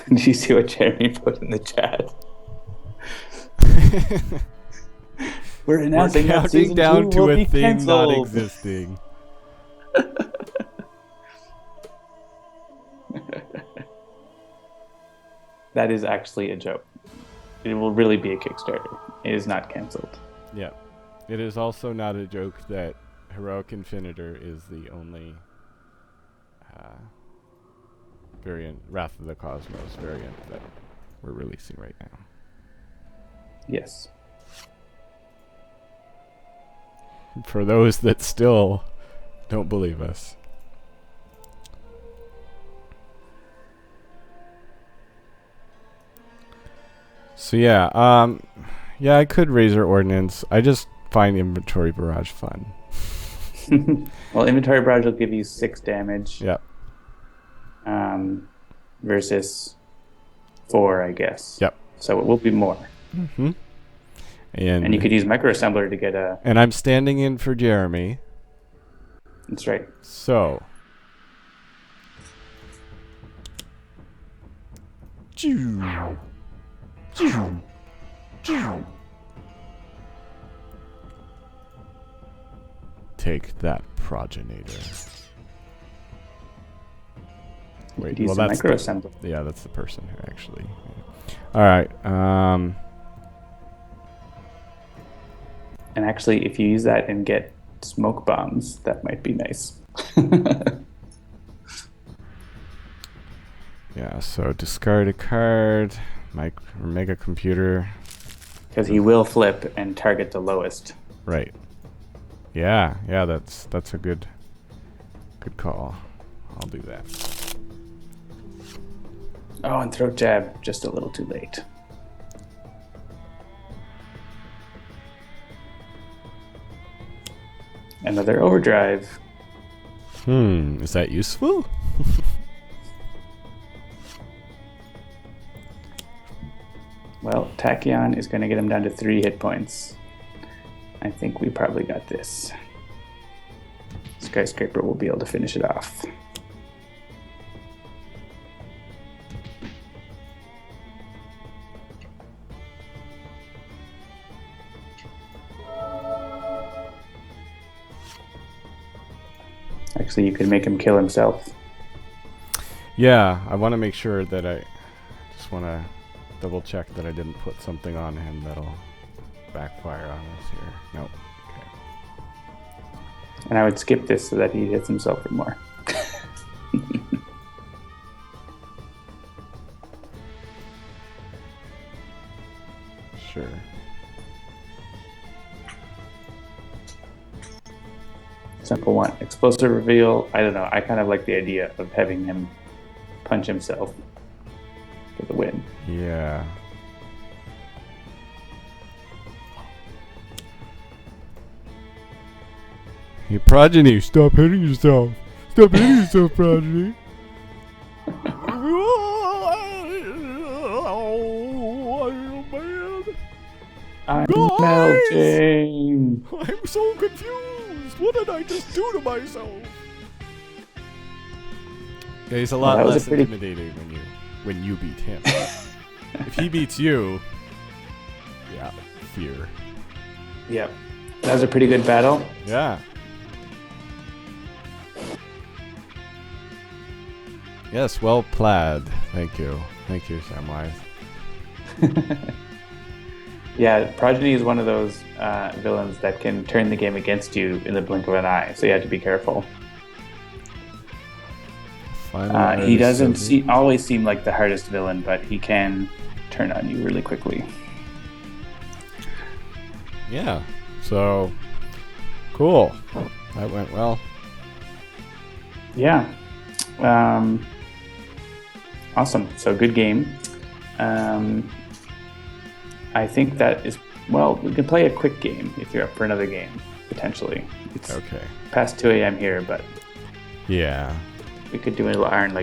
Did you see what Jeremy put in the chat? We're announcing that counting season down 2 to will a be thing not canceled. existing. That is actually a joke. It will really be a Kickstarter. It is not canceled. Yeah. It is also not a joke that Heroic Infinitor is the only variant, Wrath of the Cosmos variant that we're releasing right now. Yes. For those that still don't believe us. So yeah, I could Razor Ordnance. I just find Inventory Barrage fun. Well, Inventory Barrage will give you 6 damage. Yep. Versus 4, I guess. Yep. So it will be more. Mm-hmm. And you could use Microassembler to get a... And I'm standing in for Jeremy. That's right. So... Take that, Progenitor. Wait, Use the Microassembler. Yeah, that's the person who actually... Yeah. Alright, And actually, if you use that and get smoke bombs, that might be nice. Yeah, so discard a card, Mega Computer. Because he will flip and target the lowest. Right. Yeah, that's a good call. I'll do that. Oh, and Throat Jab, just a little too late. Another Overdrive. Is that useful? Well, Tachyon is going to get him down to 3 hit points. I think we probably got this. Skyscraper will be able to finish it off. Actually, you could make him kill himself. Yeah, I want to make sure that I just want to double check that I didn't put something on him that'll backfire on us here. Nope. Okay. And I would skip this so that he hits himself for more. Sure. Simple one. Explosive reveal. I don't know. I kind of like the idea of having him punch himself for the win. Yeah. Hey, Progeny, stop hitting yourself. Stop hitting yourself, Progeny. Oh, man. I'm Guys! melting. I'm so confused. What did I just do to myself? Yeah, he's a lot that was less a pretty- intimidating when you beat him. If he beats you, yeah, fear. Yep. That was a pretty good battle. Yeah. Yes, well plaid. Thank you. Thank you, Samwise. Yeah, Progeny is one of those villains that can turn the game against you in the blink of an eye, so you have to be careful. He doesn't always seem like the hardest villain, but he can turn on you really quickly. Yeah. So, cool. That went well. Yeah. Awesome. So good game. I think that is Well, we can play a quick game if you're up for another game, potentially. It's Okay. past 2 a.m. here, but Yeah. we could do a little Iron Legacy.